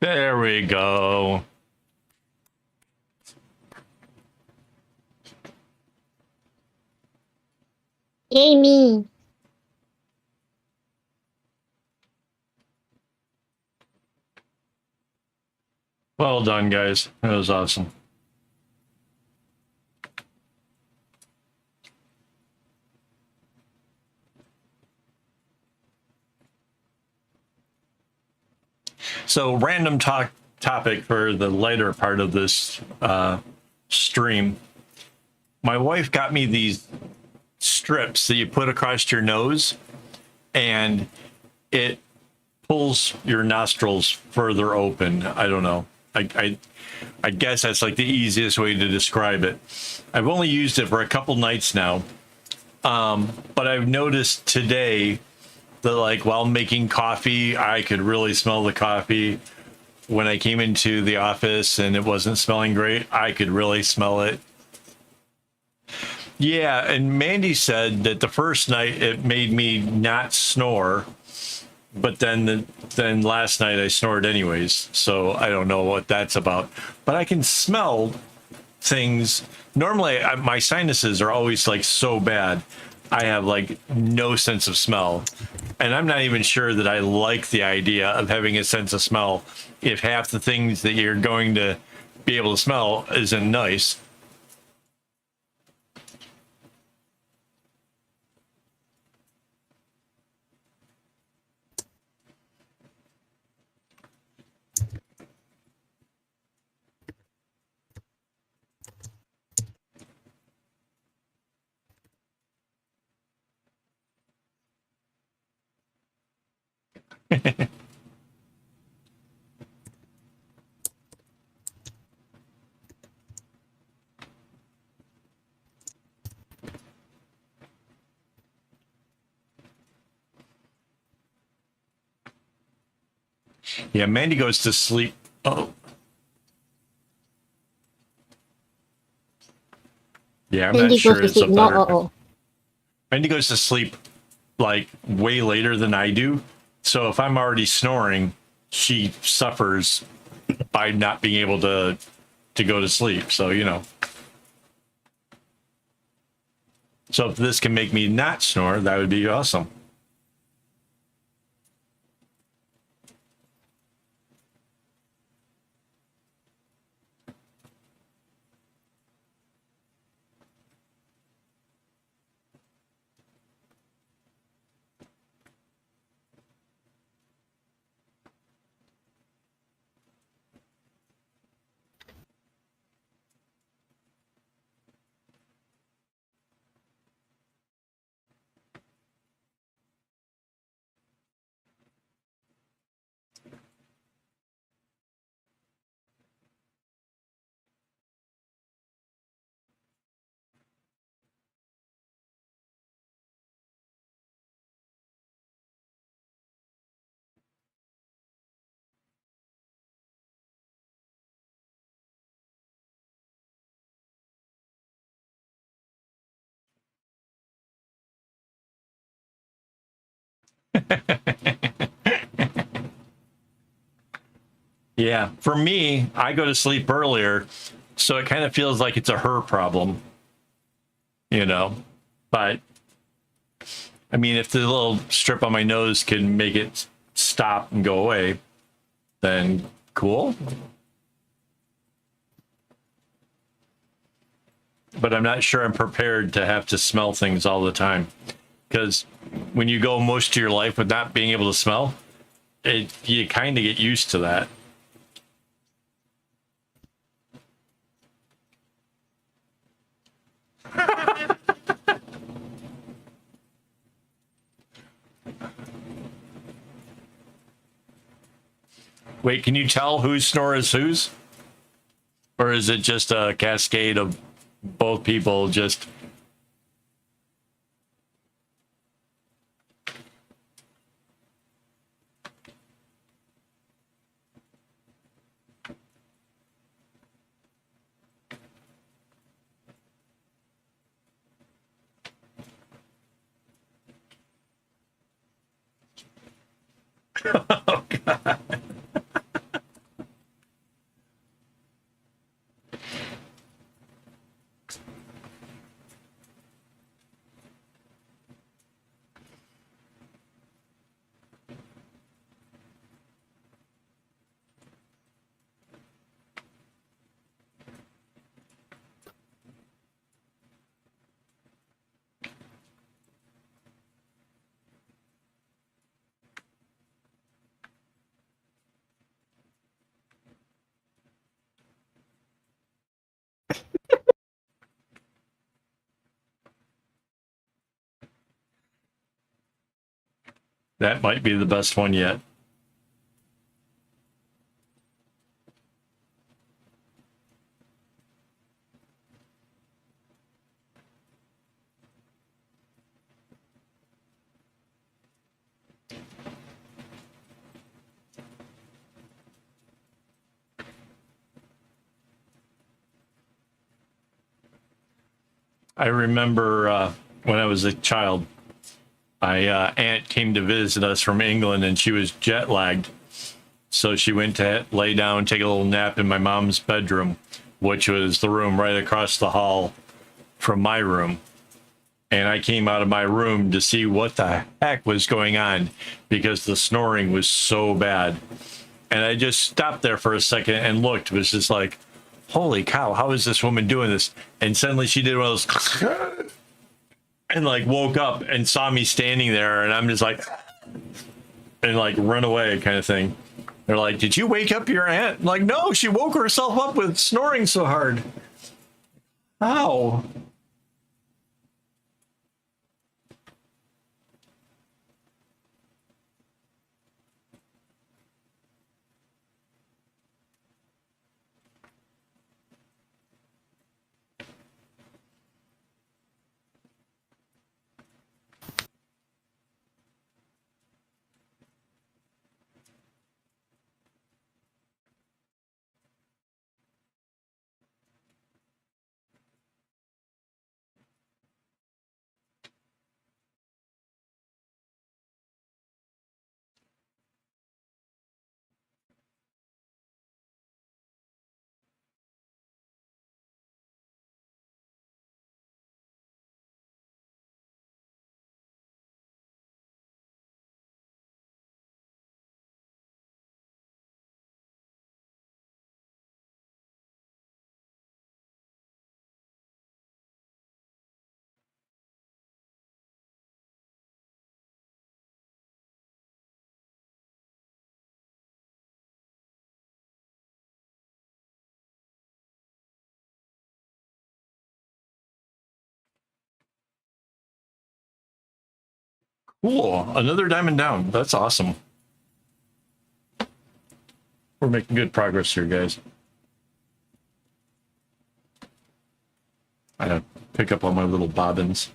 There we go. Amy. Well done, guys. That was awesome. So, random topic for the later part of this stream. My wife got me these strips that you put across your nose, and it pulls your nostrils further open. I don't know. I guess that's like the easiest way to describe it. I've only used it for a couple nights now, but I've noticed today that, like, while making coffee, I could really smell the coffee. When I came into the office and it wasn't smelling great, I could really smell it. Yeah, and Mandy said that the first night it made me not snore, but then last night I snored anyways. So I don't know what that's about. But I can smell things. Normally, my sinuses are always like so bad. I have like no sense of smell. And I'm not even sure that I like the idea of having a sense of smell if half the things that you're going to be able to smell isn't nice. Yeah, Mandy goes to sleep. Oh. Yeah, I'm not Mandy sure goes to it's a sleep. No, better. Mandy goes to sleep like way later than I do. So if I'm already snoring, she suffers by not being able to go to sleep. So, you know. So if this can make me not snore, that would be awesome. Yeah, for me, I go to sleep earlier, so it kind of feels like it's a her problem, you know. But I mean, if the little strip on my nose can make it stop and go away, then cool. But I'm not sure I'm prepared to have to smell things all the time, because when you go most of your life with not being able to smell, you kind of get used to that. Wait, can you tell whose snore is whose? Or is it just a cascade of both people just... Oh, God. That might be the best one yet. I remember when I was a child, my aunt came to visit us from England, and she was jet lagged. So she went to lay down, take a little nap in my mom's bedroom, which was the room right across the hall from my room. And I came out of my room to see what the heck was going on because the snoring was so bad. And I just stopped there for a second and looked. It was just like, holy cow, how is this woman doing this? And suddenly she did one of those and like woke up and saw me standing there, and I'm just like, and like run away kind of thing. They're like, did you wake up your aunt? I'm like, no, she woke herself up with snoring so hard. How? Cool. Another diamond down. That's awesome. We're making good progress here, guys. I gotta pick up all my little bobbins.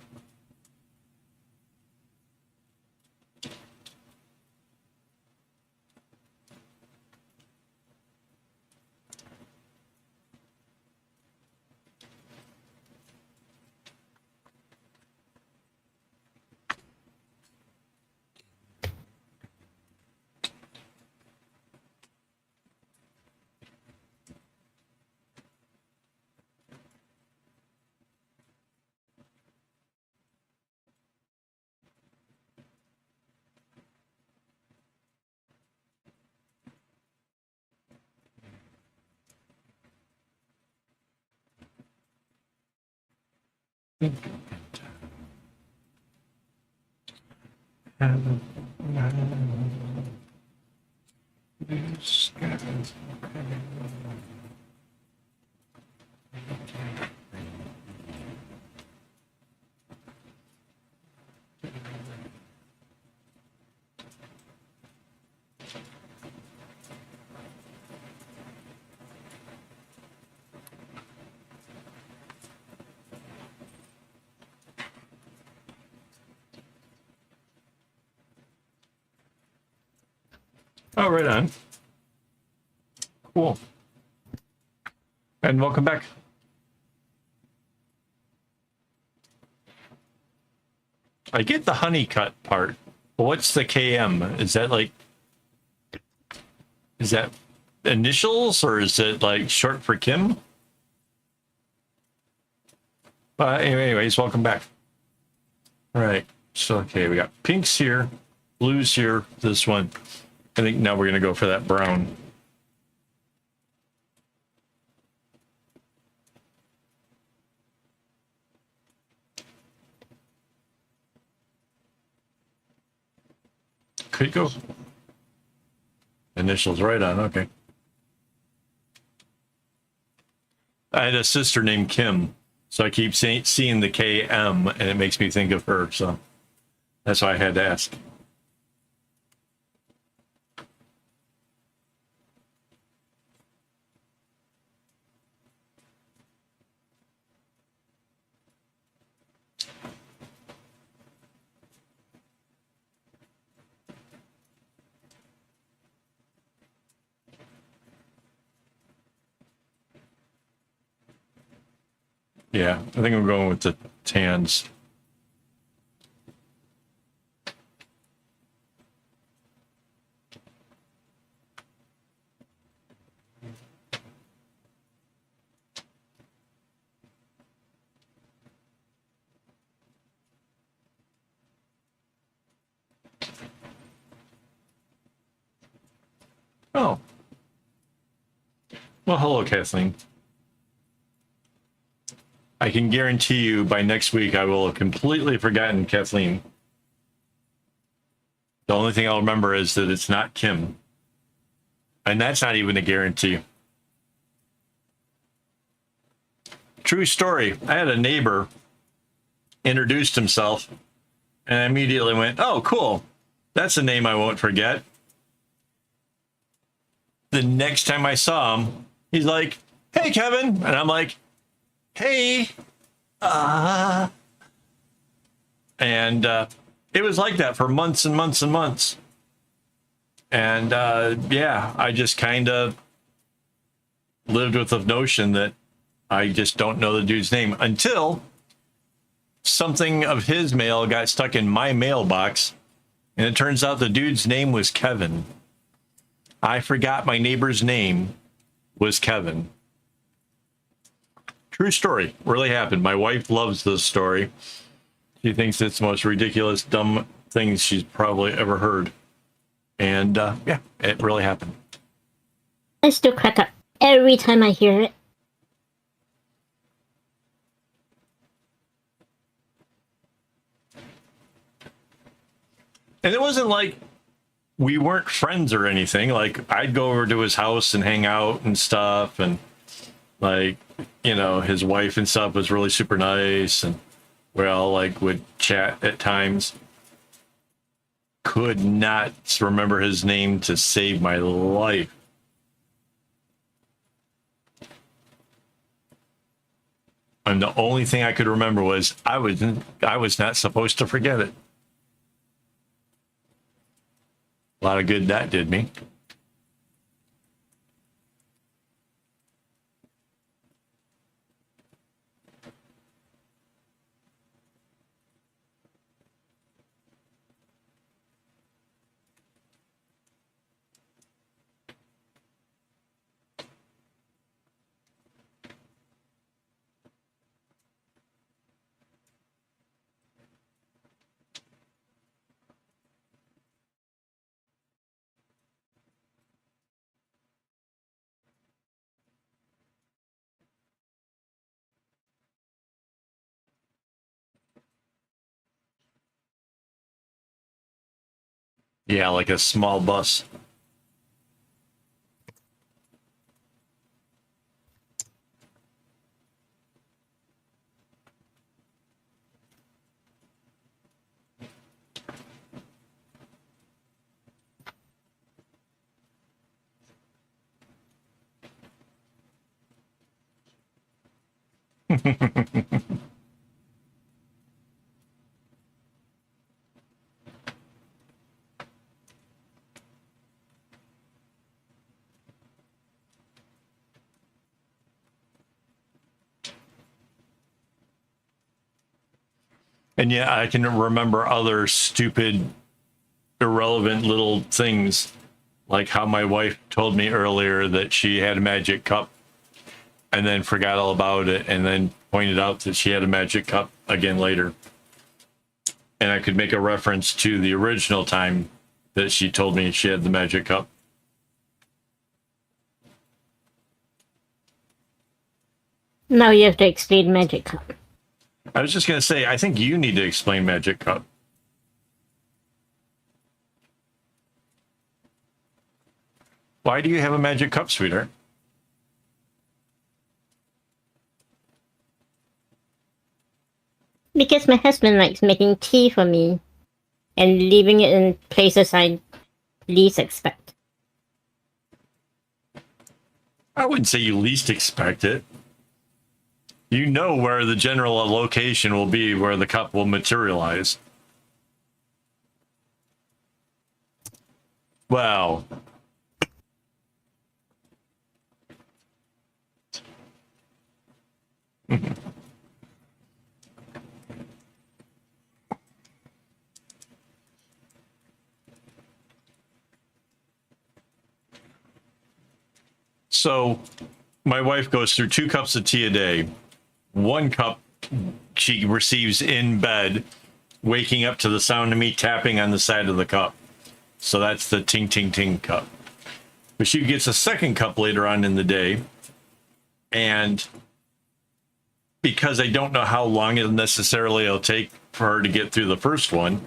Oh, right on. Cool. And welcome back. I get the honey cut part, but what's the KM? Is that like, is that initials or is it like short for Kim? Anyways, welcome back. All right. So, okay, we got pinks here, blues here, this one. I think now we're going to go for that brown. Could go. Initials right on, okay. I had a sister named Kim, so I keep seeing the KM, and it makes me think of her, so that's why I had to ask. Yeah, I think I'm going with the tans. Oh. Well, hello, Kathleen. I can guarantee you by next week I will have completely forgotten Kathleen. The only thing I'll remember is that it's not Kim. And that's not even a guarantee. True story. I had a neighbor introduced himself and I immediately went, oh, cool. That's a name I won't forget. The next time I saw him, he's like, hey, Kevin. And I'm like, hey. And it was like that for months and months and months. And yeah, I just kind of lived with the notion that I just don't know the dude's name until something of his mail got stuck in my mailbox. And it turns out the dude's name was Kevin. I forgot my neighbor's name was Kevin. True story. Really happened. My wife loves this story. She thinks it's the most ridiculous, dumb thing she's probably ever heard. And yeah, it really happened. I still crack up every time I hear it. And it wasn't like we weren't friends or anything. Like, I'd go over to his house and hang out and stuff. And, like, you know, his wife and stuff was really super nice. And we all, like, would chat at times. Could not remember his name to save my life. And the only thing I could remember was I was not supposed to forget it. A lot of good that did me. Yeah, like a small bus. And yeah, I can remember other stupid, irrelevant little things, like how my wife told me earlier that she had a magic cup and then forgot all about it and then pointed out that she had a magic cup again later. And I could make a reference to the original time that she told me she had the magic cup. Now you have to explain magic cup. I was just going to say, I think you need to explain magic cup. Why do you have a magic cup, sweetheart? Because my husband likes making tea for me and leaving it in places I least expect. I wouldn't say you least expect it. You know where the general location will be where the cup will materialize. Wow. So my wife goes through 2 cups of tea a day. 1 cup she receives in bed, waking up to the sound of me tapping on the side of the cup. So that's the ting, ting, ting cup. But she gets a 2nd cup later on in the day. And because I don't know how long it'll take for her to get through the first one,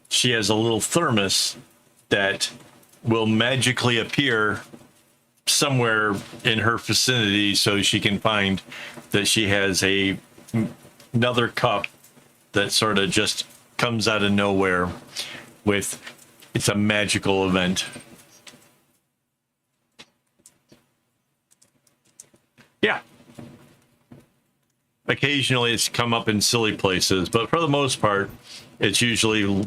she has a little thermos that will magically appear somewhere in her vicinity so she can find that she has another cup that sort of just comes out of nowhere with it's a magical event. Yeah. Occasionally it's come up in silly places, but for the most part, it's usually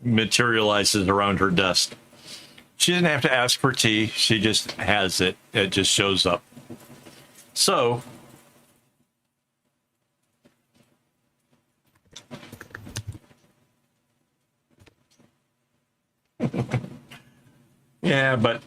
materializes around her desk. She doesn't have to ask for tea. She just has it. It just shows up. So, yeah, but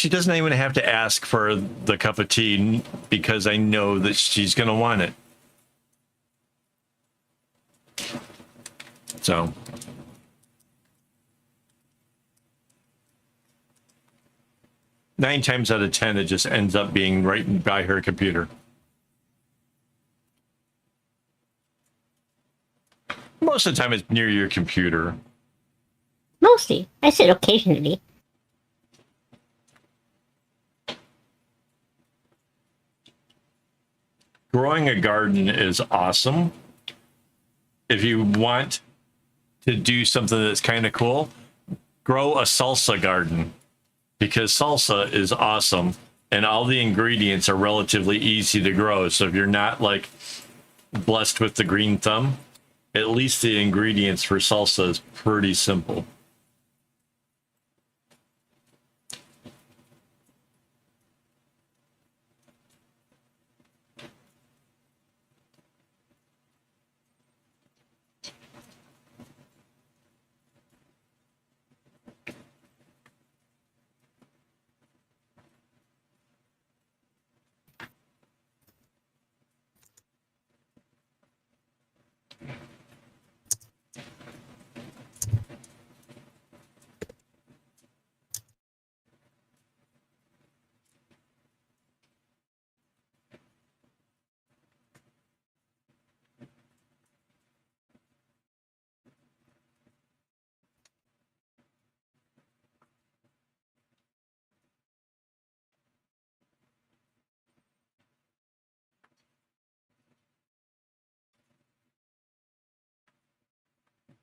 she doesn't even have to ask for the cup of tea because I know that she's going to want it. So, nine times out of 10, it just ends up being right by her computer. Most of the time, it's near your computer. Mostly. I said occasionally. Growing a garden is awesome. If you want to do something that's kind of cool, grow a salsa garden, because salsa is awesome and all the ingredients are relatively easy to grow. So if you're not like blessed with the green thumb, at least the ingredients for salsa is pretty simple.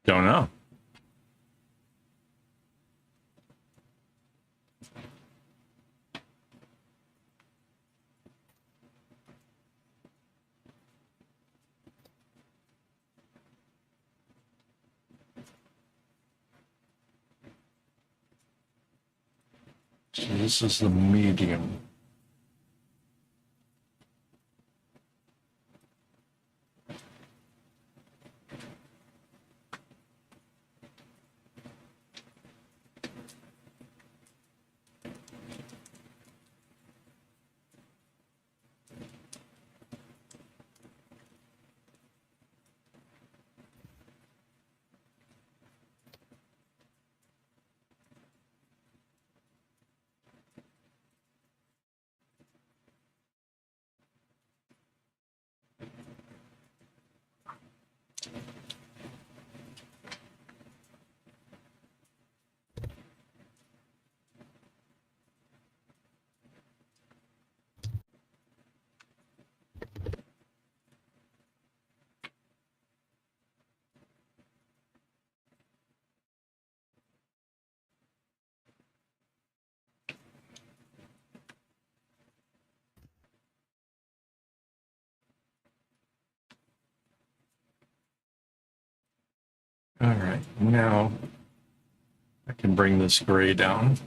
Don't know. So this is the medium. All right, now I can bring this gray down.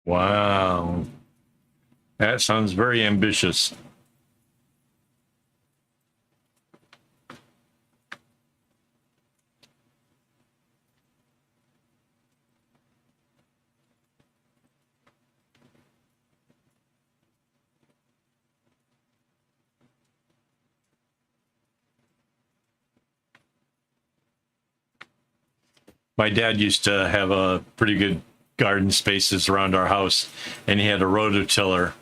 Wow. That sounds very ambitious. My dad used to have a pretty good garden spaces around our house, and he had a rototiller,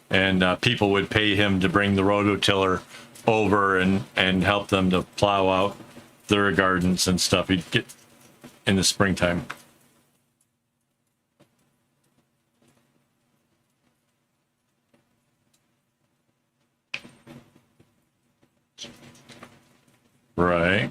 and people would pay him to bring the rototiller over and help them to plow out their gardens and stuff. He'd get in the springtime. Right.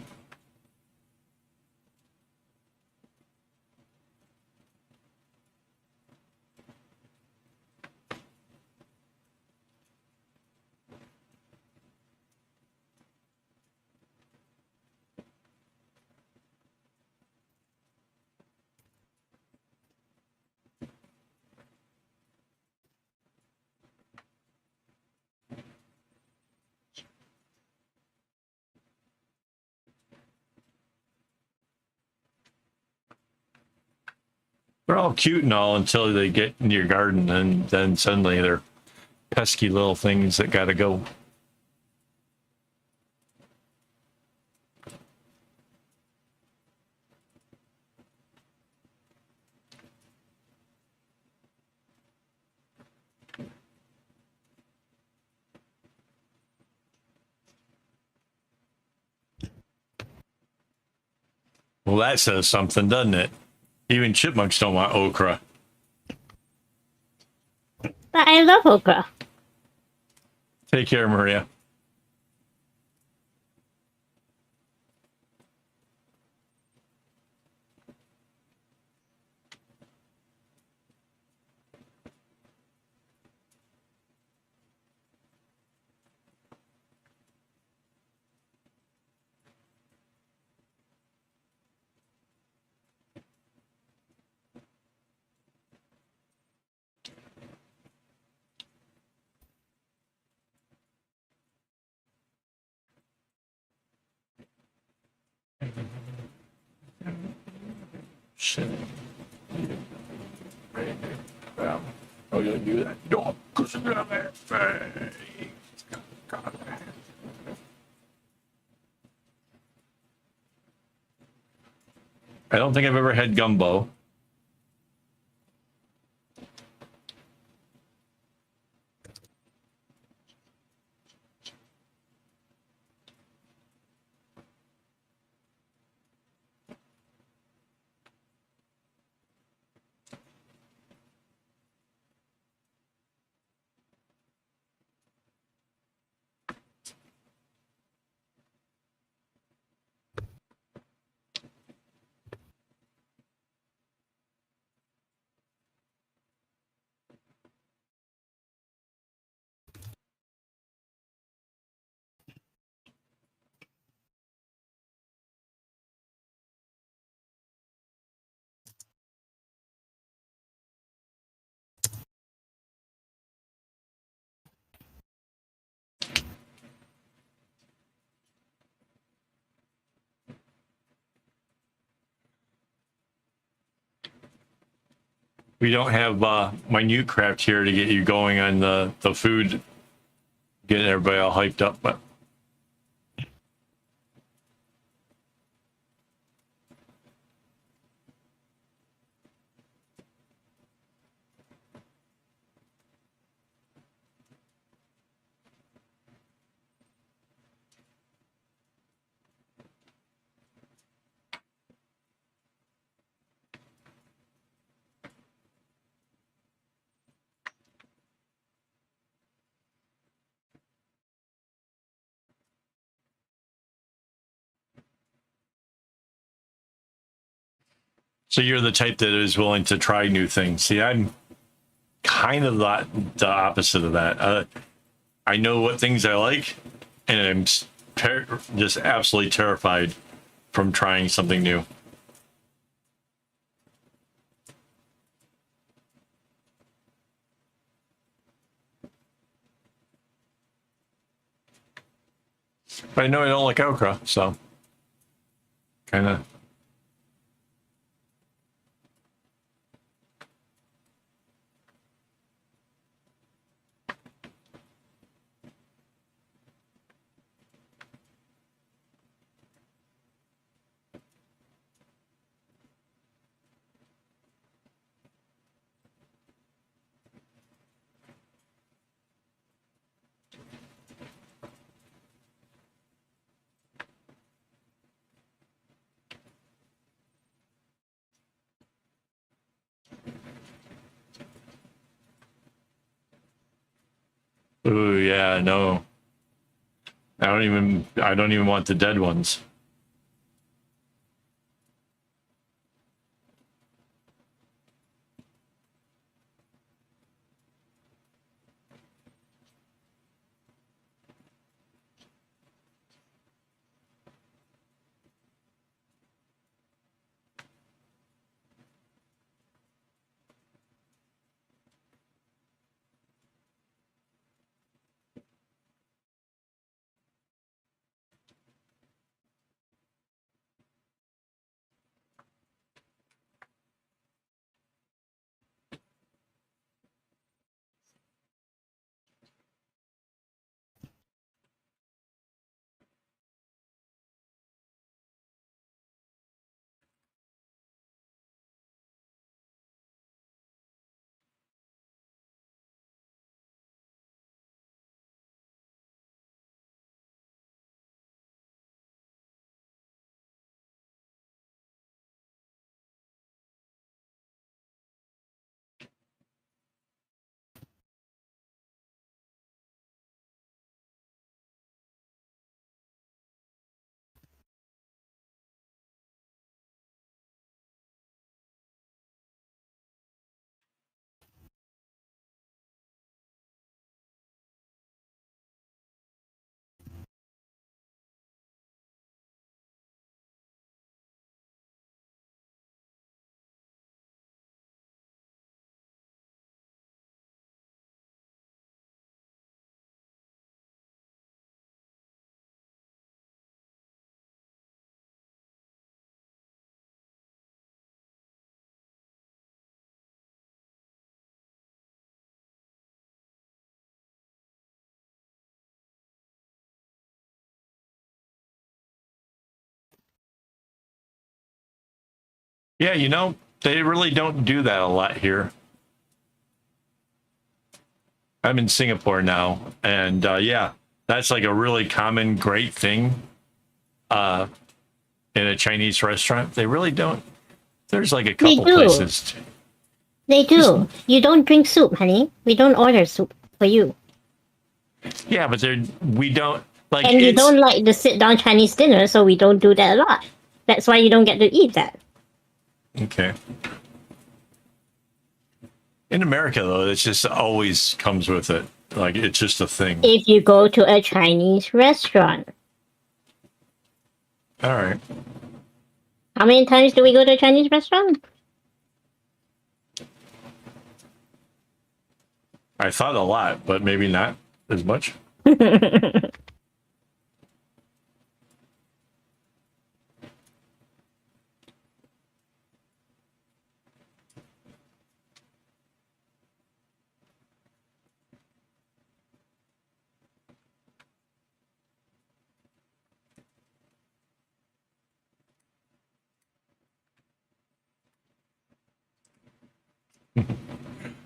They're all cute and all until they get in your garden, and then suddenly they're pesky little things that gotta go. Well, that says something, doesn't it? Even chipmunks don't want okra. But I love okra. Take care, Maria. Shit. Oh, you do that? Don't push it down there. I don't think I've ever had gumbo. We don't have minute craft here to get you going on the food, getting everybody all hyped up, but so you're the type that is willing to try new things. See, I'm kind of the opposite of that. I know what things I like, and I'm just absolutely terrified from trying something new. But I know I don't like okra, so kind of. Ooh, yeah, no. I don't even want the dead ones. Yeah, you know, they really don't do that a lot here. I'm in Singapore now, and yeah, that's like a really common, great thing uh, in a Chinese restaurant. They really don't. There's like a They couple do. places. They do. You don't drink soup, honey. We don't order soup for you. Yeah, but we don't like. And you It's don't like the sit down Chinese dinner, so we don't do that a lot. That's why you don't get to eat that. okay. In America, though, it just always comes with it. Like it's just a thing. If you go to a Chinese restaurant, All right. how many times do we go to a Chinese restaurant? I thought a lot, but maybe not as much.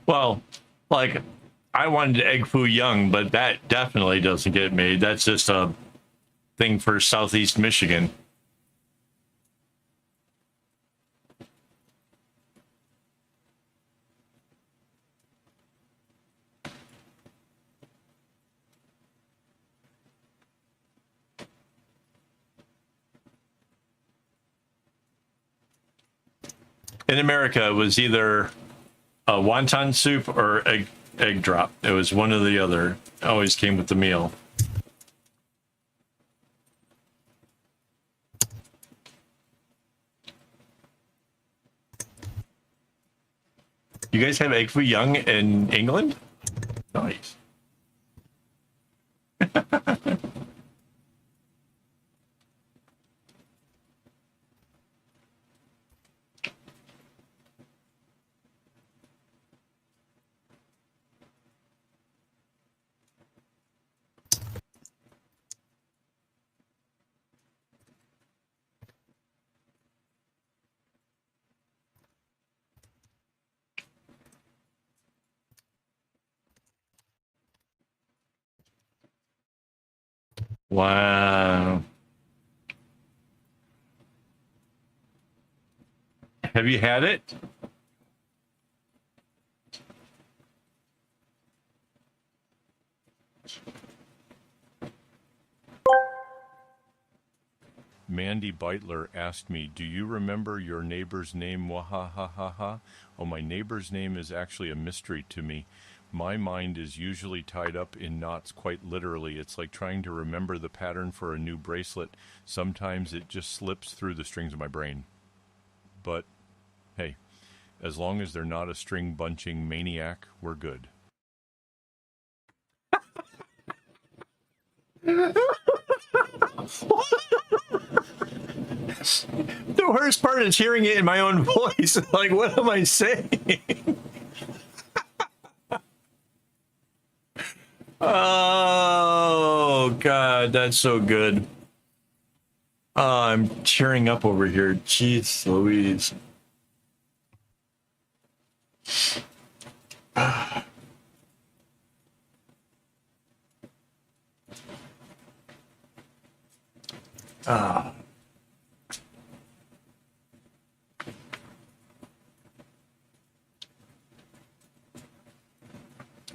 Well, like I wanted egg foo young, but that definitely doesn't get made. That's just a thing for Southeast Michigan. In America, it was either a wonton soup or egg drop. It was one or the other. Always came with the meal. You guys have egg foo young in England? Nice. Wow. Have you had it? Mandy Beitler asked me, "Do you remember your neighbor's name? Wahahaha. Oh, my neighbor's name is actually a mystery to me. My mind is usually tied up in knots, quite literally. It's like trying to remember the pattern for a new bracelet. Sometimes it just slips through the strings of my brain. But, hey, as long as they're not a string bunching maniac, we're good." The worst part is hearing it in my own voice. Like, what am I saying? Oh, God, that's so good. I'm tearing up over here. Jeez Louise. Ah.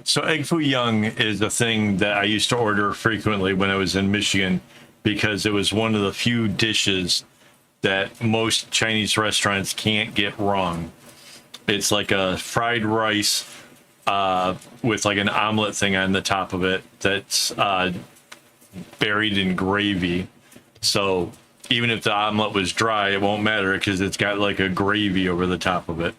So egg foo young is a thing that I used to order frequently when I was in Michigan because it was one of the few dishes that most Chinese restaurants can't get wrong. It's like a fried rice with like an omelet thing on the top of it that's buried in gravy. So even if the omelet was dry, it won't matter because it's got like a gravy over the top of it.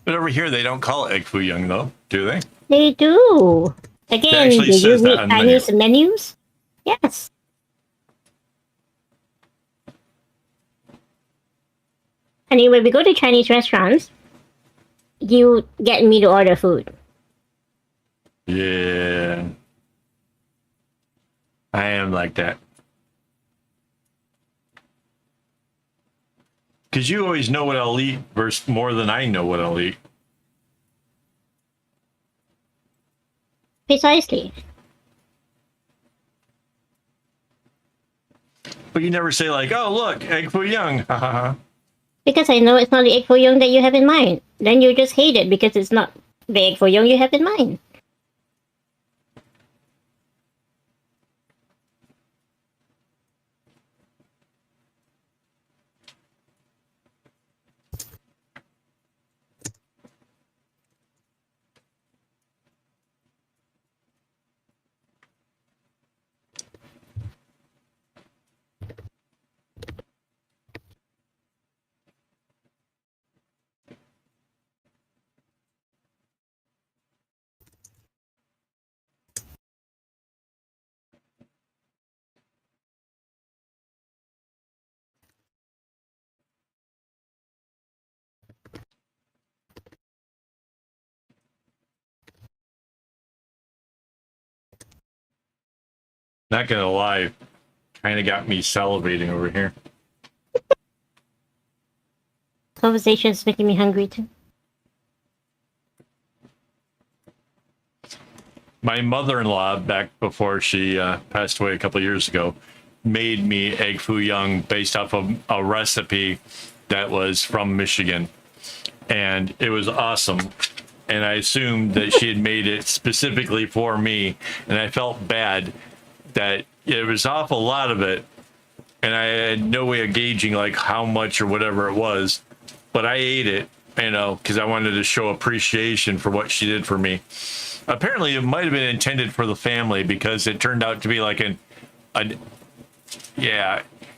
But over here, they don't call it egg foo young, though, do they? They do. It Again, actually do you says that read on the menu. Chinese menus? Yes. I mean, when we go to Chinese restaurants, you get me to order food. Yeah. I am like that. Because you always know what I'll eat versus more than I know what I'll eat. Precisely. But you never say like, oh, look, egg foo young. Ha ha ha. Because I know it's not the egg foo young that you have in mind. Then you just hate it because it's not the egg foo young you have in mind. Not gonna lie, kind of got me salivating over here. conversation is making me hungry too. My mother-in-law, back before she passed away a couple of years ago, made me egg foo young based off of a recipe that was from Michigan, and it was awesome. And I assumed that she had made it specifically for me, and I felt bad that it was off a lot of it, and I had no way of gauging like how much or whatever it was, but I ate it, you know, because I wanted to show appreciation for what she did for me. Apparently, it might have been intended for the family because it turned out to be like it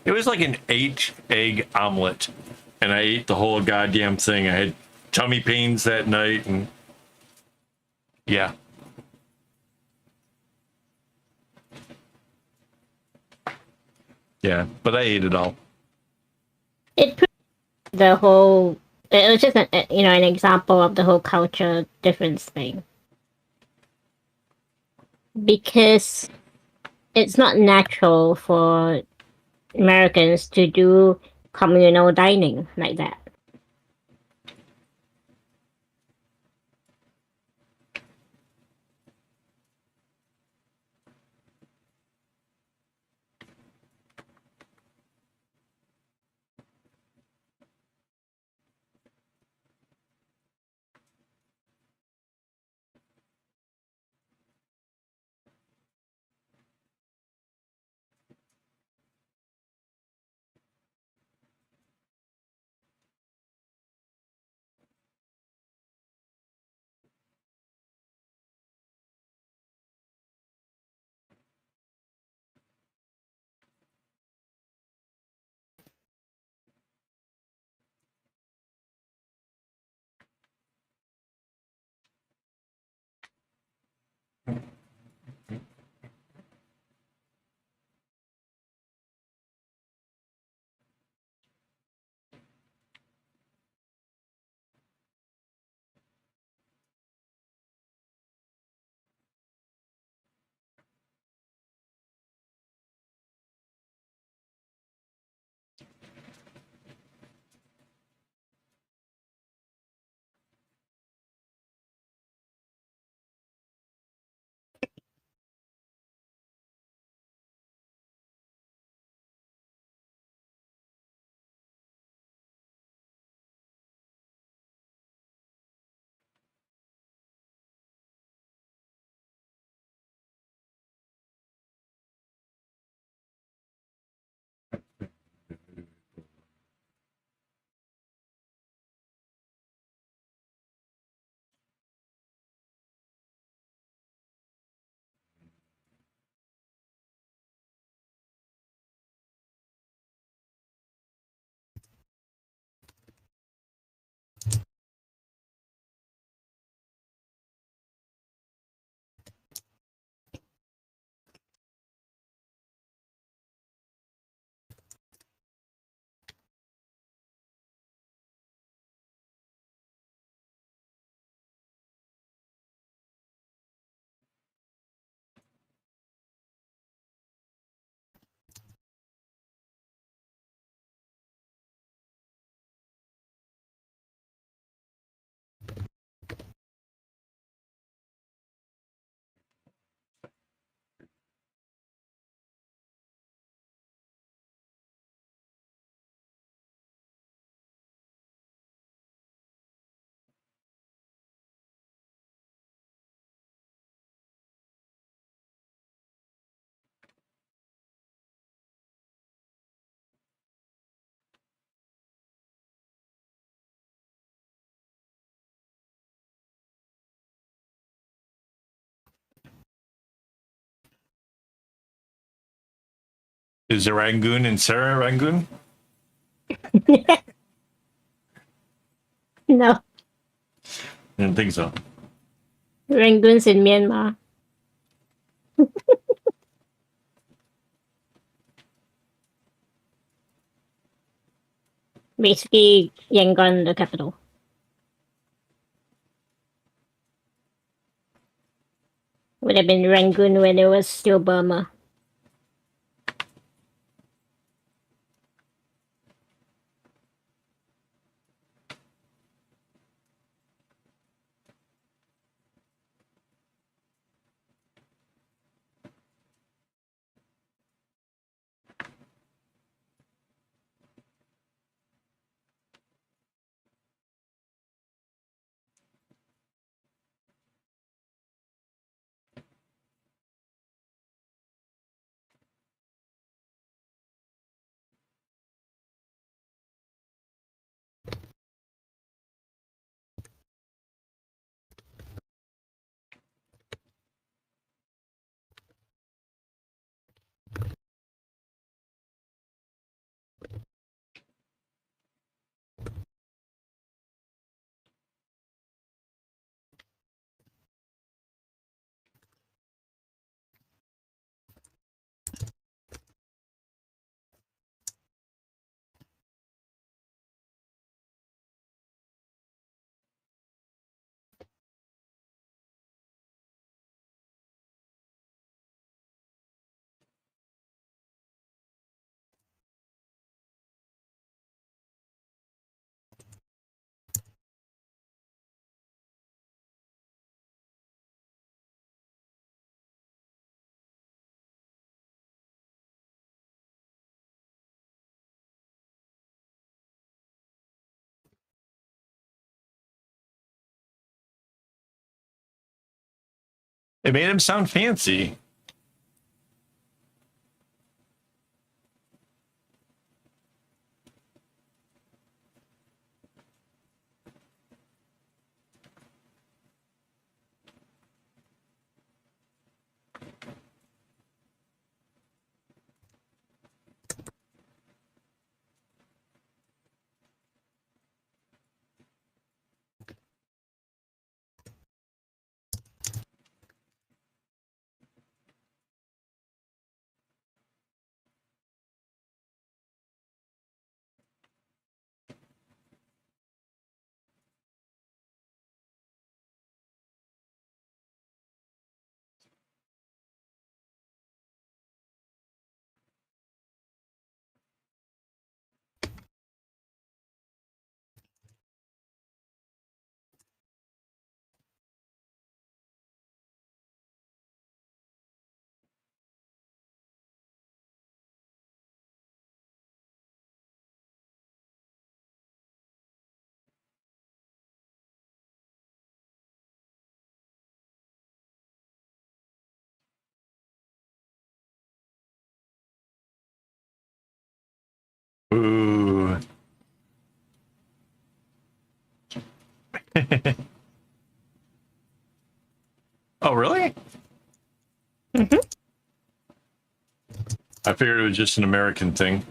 was like an 8-egg omelet, and I ate the whole goddamn thing. I had tummy pains that night, and yeah. Yeah, but I ate it all. It the whole. It was just an example of the whole culture difference thing. Because it's not natural for Americans to do communal dining like that. Is there Rangoon and Sarah Rangoon? No, I didn't think so. Rangoons in Myanmar. Basically, Yangon, the capital. Would have been Rangoon when it was still Burma. It made him sound fancy. Ooh. Oh, really? Mm-hmm. I figured it was just an American thing.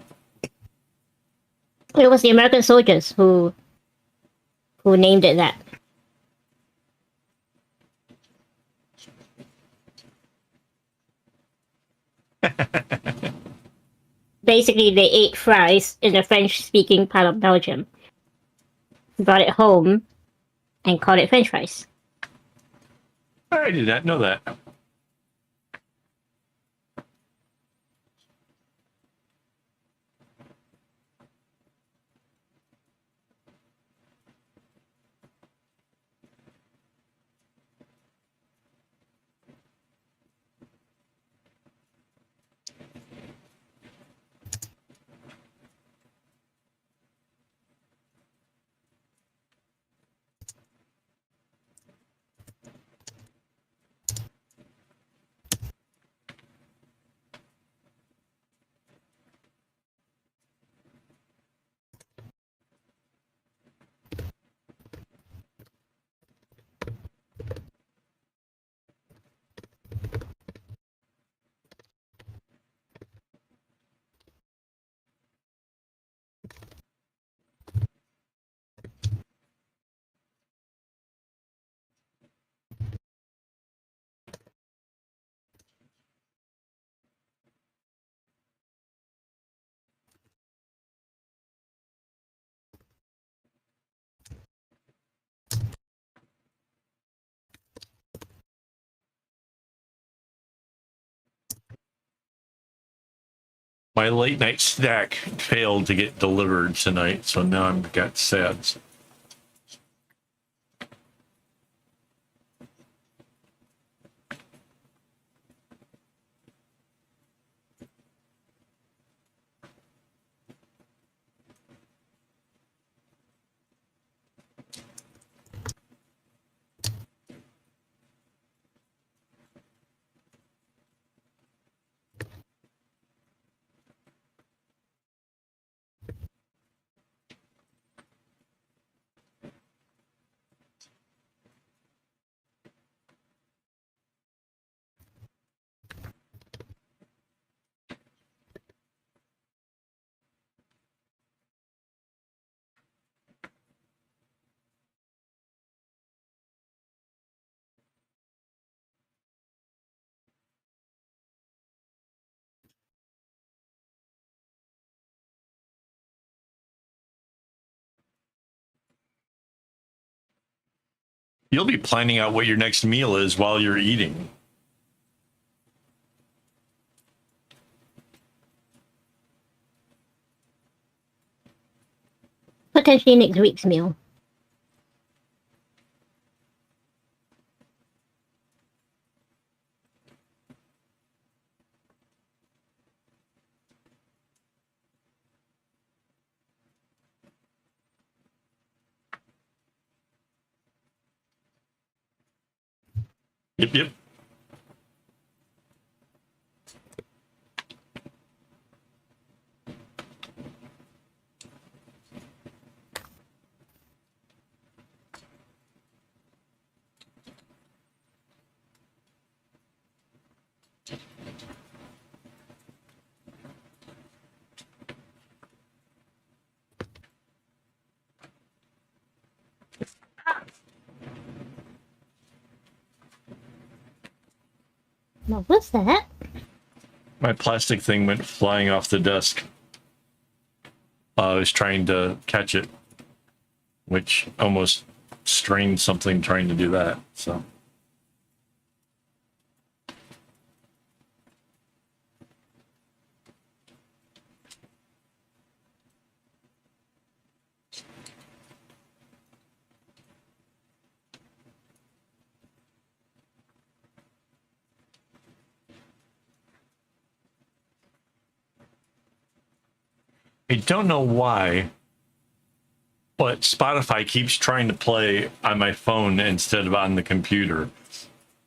It was the American soldiers who named it that. Basically, they ate fries in the French-speaking part of Belgium, brought it home, and called it French fries. I did not know that. My late night snack failed to get delivered tonight, so now I've got sad. You'll be planning out what your next meal is while you're eating. Potentially next week's meal. Yep, yep. What was that? My plastic thing went flying off the desk. I was trying to catch it, which almost strained something trying to do that. So. I don't know why, but Spotify keeps trying to play on my phone instead of on the computer.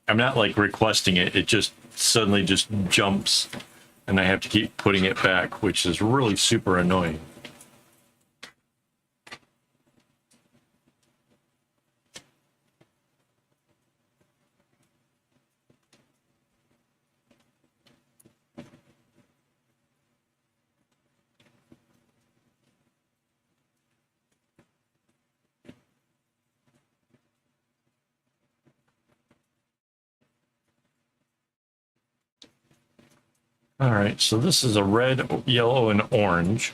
I'm not like requesting it. It just suddenly just jumps and I have to keep putting it back, which is really super annoying. All right, so this is a red, yellow, and orange.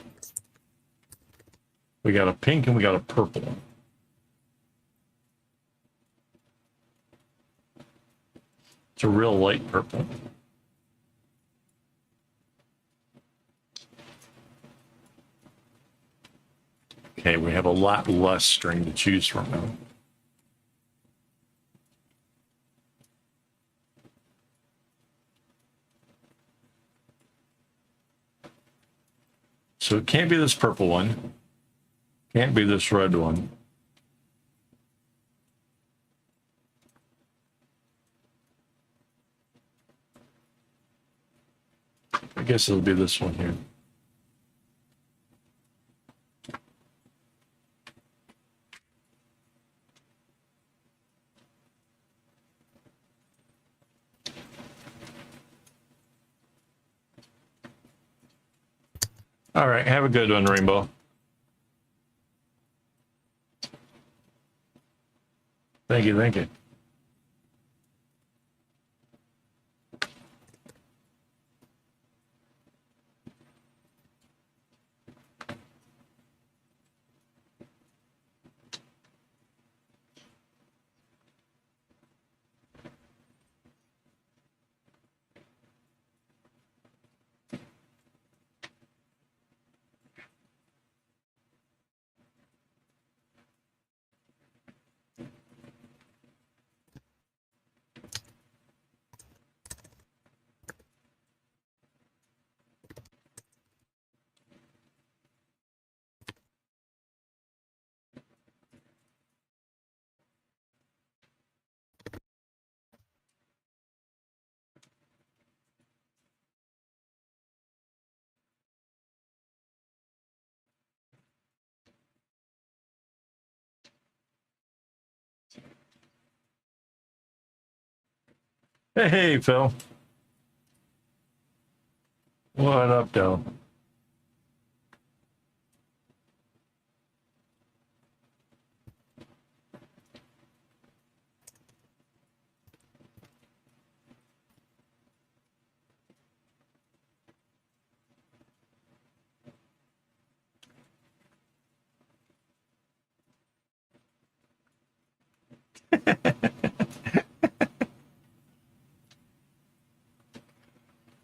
We got a pink and we got a purple. It's a real light purple. Okay, we have a lot less string to choose from now. So it can't be this purple one. Can't be this red one. I guess it'll be this one here. All right, have a good one, Rainbow. Thank you, thank you. Hey, Phil. What up, Del?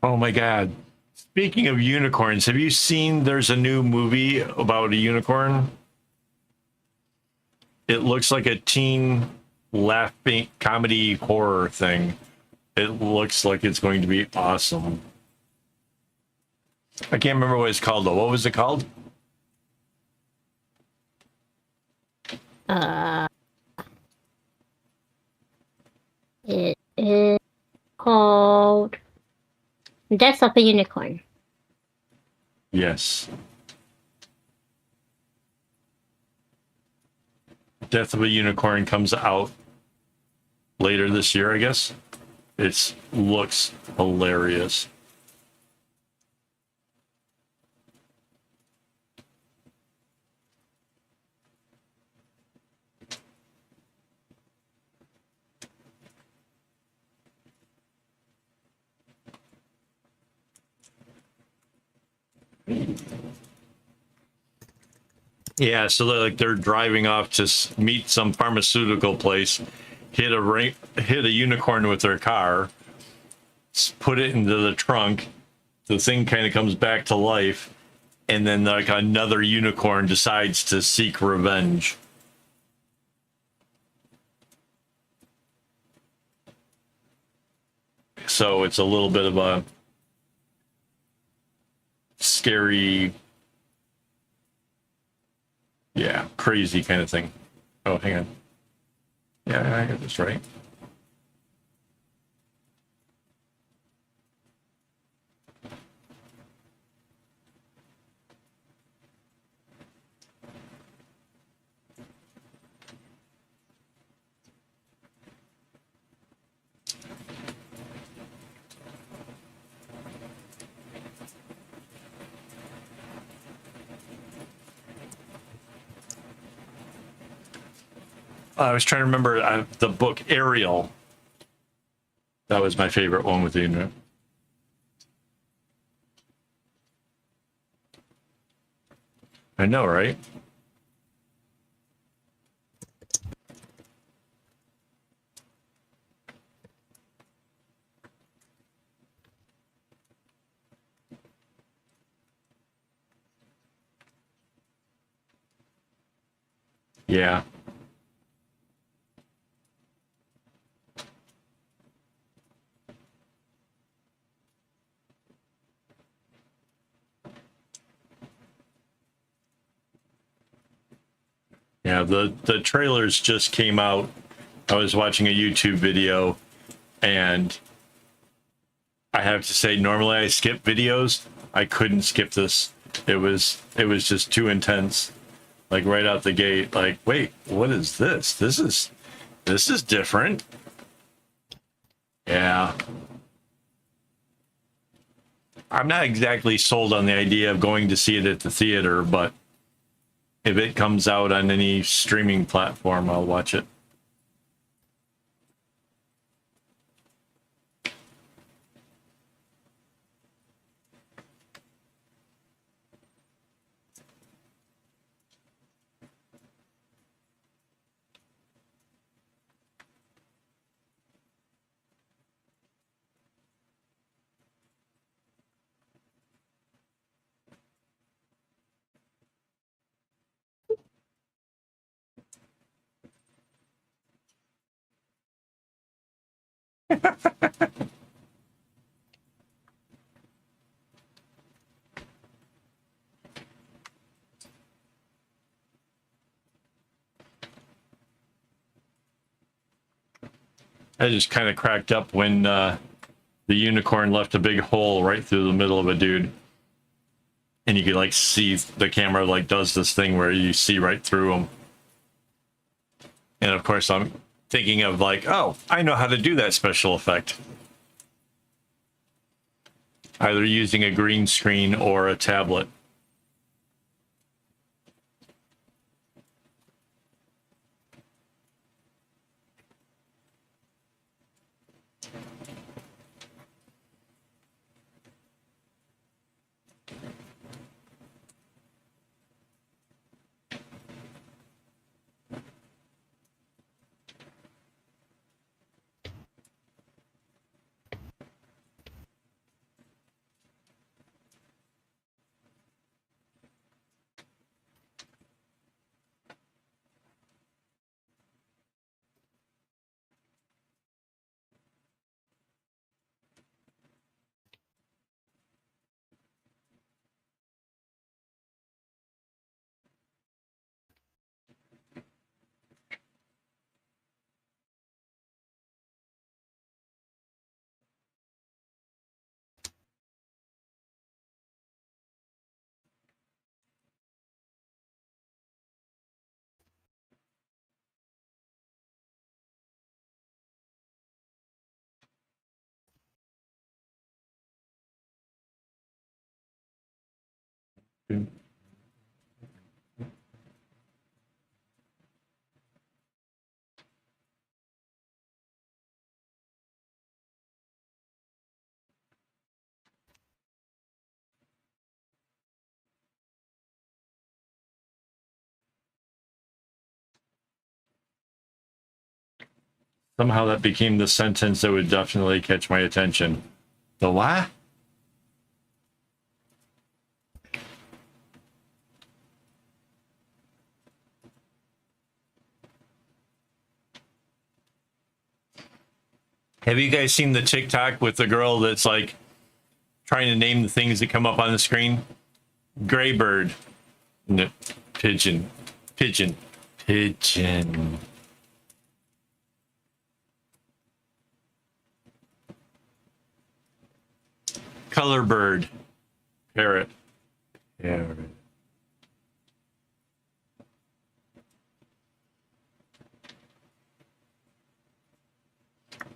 Oh my God. Speaking of unicorns, have you seen there's a new movie about a unicorn? It looks like a teen laughing comedy horror thing. It looks like it's going to be awesome. I can't remember what it's called though. What was it called? It is called Death of a Unicorn. Yes. Death of a Unicorn comes out later this year, I guess. It looks hilarious. Yeah, so they're driving off to meet some pharmaceutical place, hit a unicorn with their car, put it into the trunk. The thing kind of comes back to life, and then like another unicorn decides to seek revenge. So it's a little bit of a scary, yeah, crazy kind of thing. Oh, hang on. Yeah, I got this right. I was trying to remember the book Ariel. That was my favorite one with the internet. I know, right? Yeah. Yeah, the trailers just came out. I was watching a YouTube video, and I have to say, normally I skip videos. I couldn't skip this. It was just too intense. Like right out the gate, like, wait, what is this? This is different. Yeah. I'm not exactly sold on the idea of going to see it at the theater, but if it comes out on any streaming platform, I'll watch it. I just kind of cracked up when the unicorn left a big hole right through the middle of a dude. And you could like see the camera like does this thing where you see right through him. And of course I'm thinking of like, oh, I know how to do that special effect. Either using a green screen or a tablet. Somehow that became the sentence that would definitely catch my attention. The what? Have you guys seen the TikTok with the girl that's like trying to name the things that come up on the screen? Gray bird. No, pigeon. Pigeon. Pigeon. Color bird. Parrot. Parrot.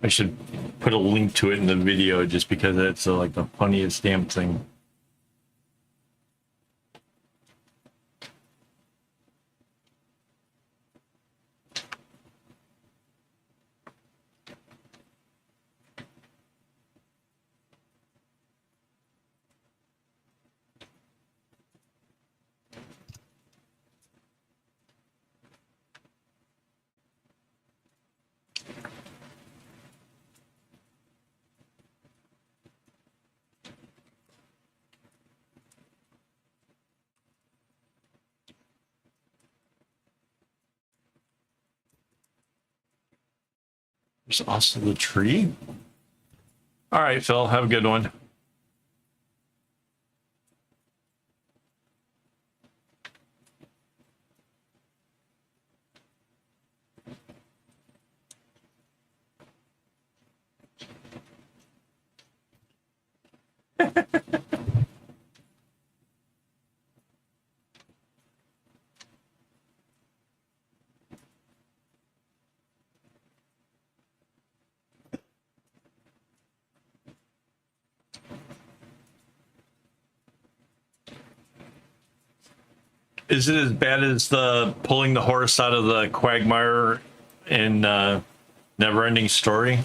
I should put a link to it in the video just because it's like the funniest damn thing. There's also the tree. All right, Phil, have a good one. Is it as bad as the pulling the horse out of the quagmire in Neverending Story?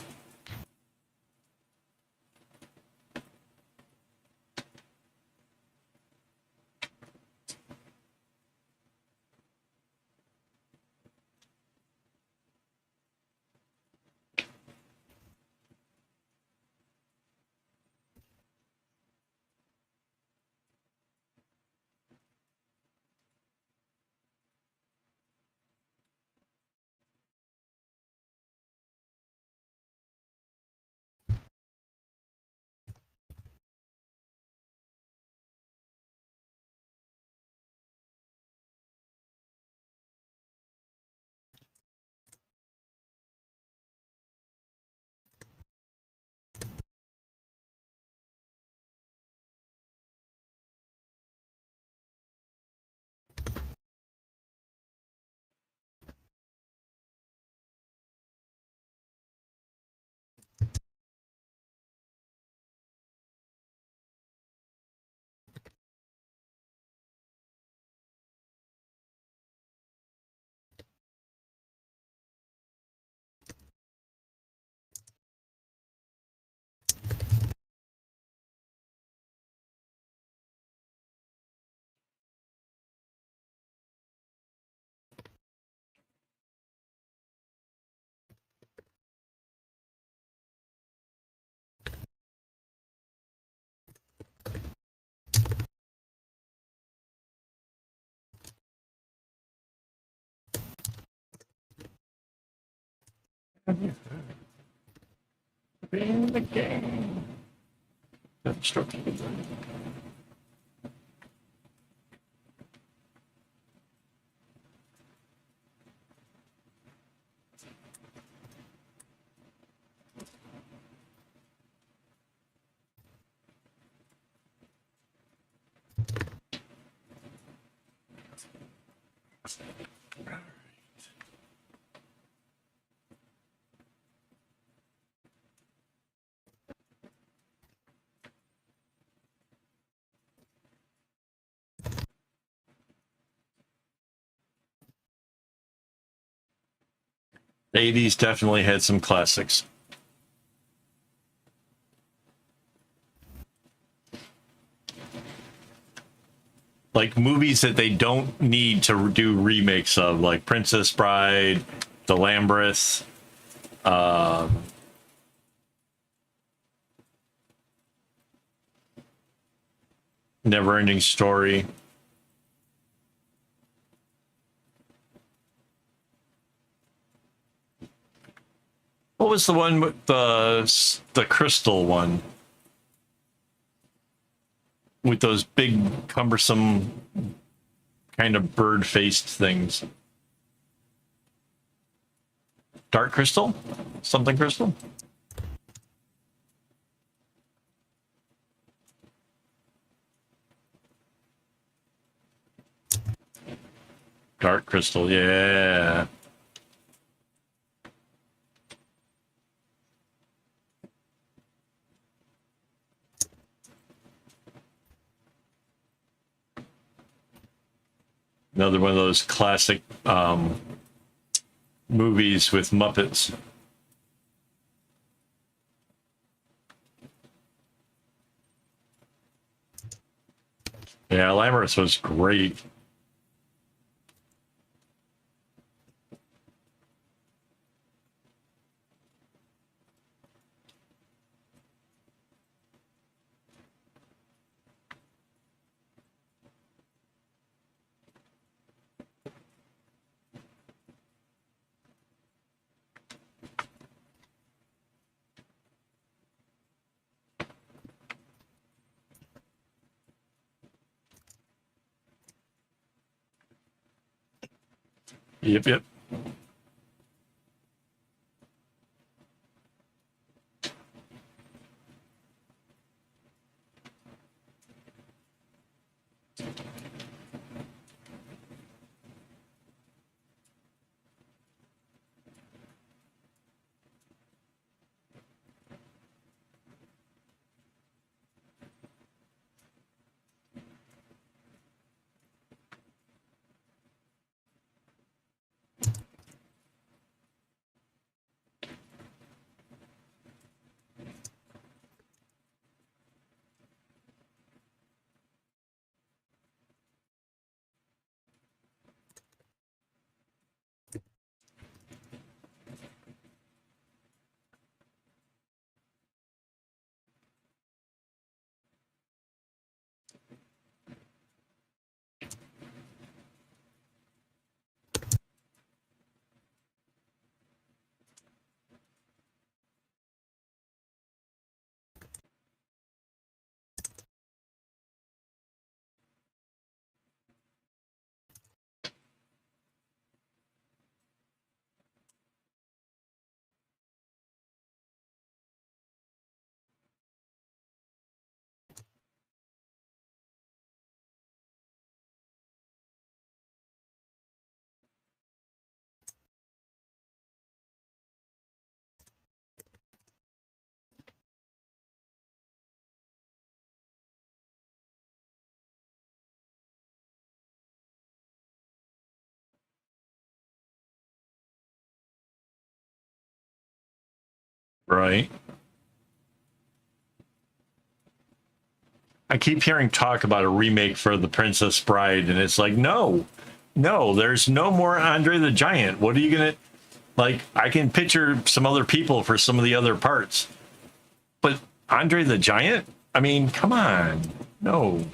In the game. The 80s definitely had some classics. Like movies that they don't need to do remakes of, like Princess Bride, The Lambreth, Neverending Story. What was the one with the crystal one? With those big, cumbersome, kind of bird-faced things. Dark Crystal? Something Crystal? Dark Crystal, yeah. Another one of those classic movies with Muppets. Yeah, Lamberth was great. Yep, yep. Right. I keep hearing talk about a remake for The Princess Bride, and it's like, no, there's no more Andre the Giant. What are you gonna like? I can picture some other people for some of the other parts, but Andre the Giant? I mean, come on, no.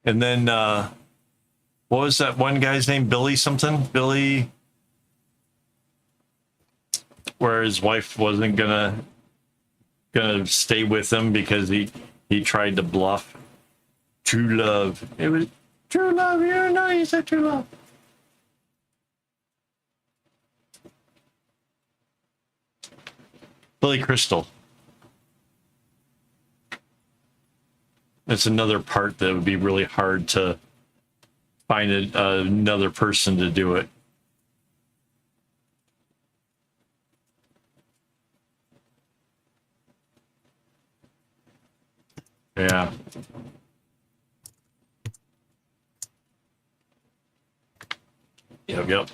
And then what was that one guy's name? Billy something? Billy, where his wife wasn't gonna stay with him because he tried to bluff. True love. It was true love. You know, you said true love. Billy Crystal. It's another part that would be really hard to find another person to do it. Yeah. Yep.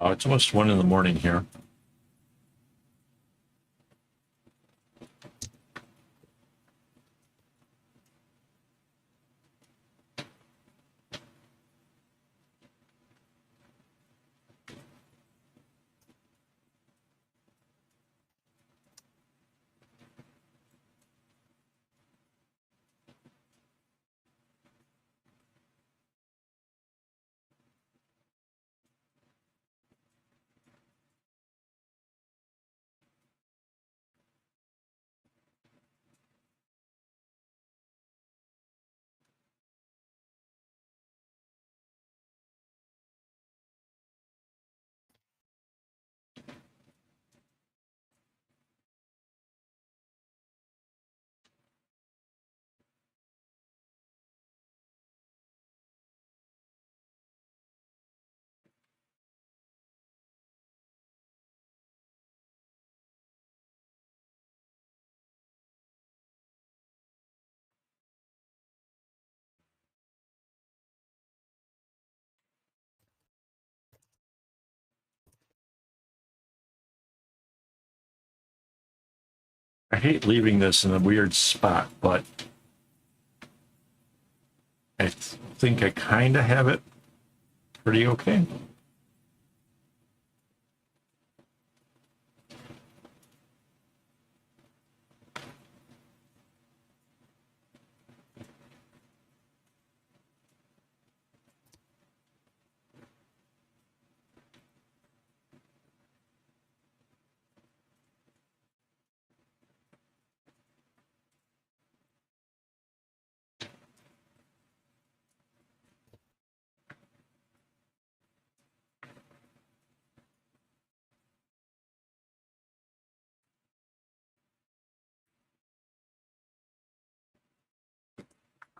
Oh, it's almost 1 in the morning here. I hate leaving this in a weird spot, but I think I kind of have it pretty okay.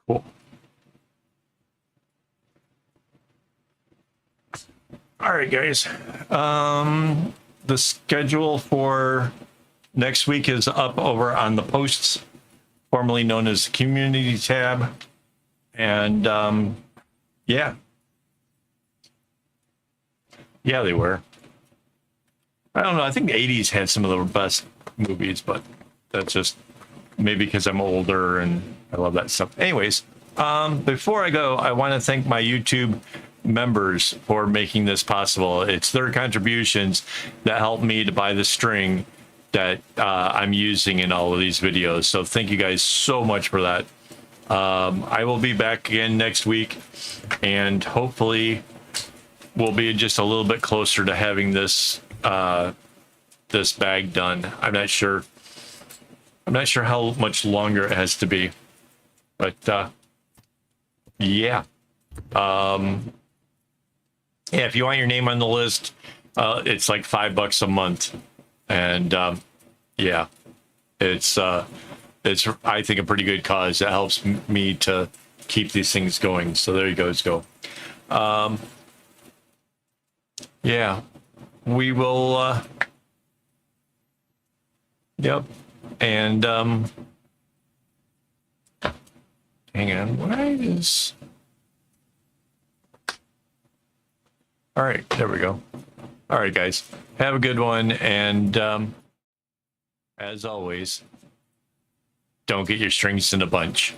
Cool. All right, guys. The schedule for next week is up over on the posts, formerly known as the community tab. And yeah, they were. I don't know. I think the 80s had some of the best movies, but that's just maybe because I'm older and I love that stuff. Anyways, before I go, I want to thank my YouTube members for making this possible. It's their contributions that help me to buy the string that I'm using in all of these videos. So thank you guys so much for that. I will be back again next week, and hopefully we'll be just a little bit closer to having this this bag done. I'm not sure how much longer it has to be, but yeah. Yeah, if you want your name on the list, it's like $5 a month, and yeah, it's it's, I think, a pretty good cause. It helps me to keep these things going. So there you guys go. Yeah, we will. Yep. And hang on. Why is? All right, there we go. All right, guys, have a good one, and as always, don't get your strings in a bunch.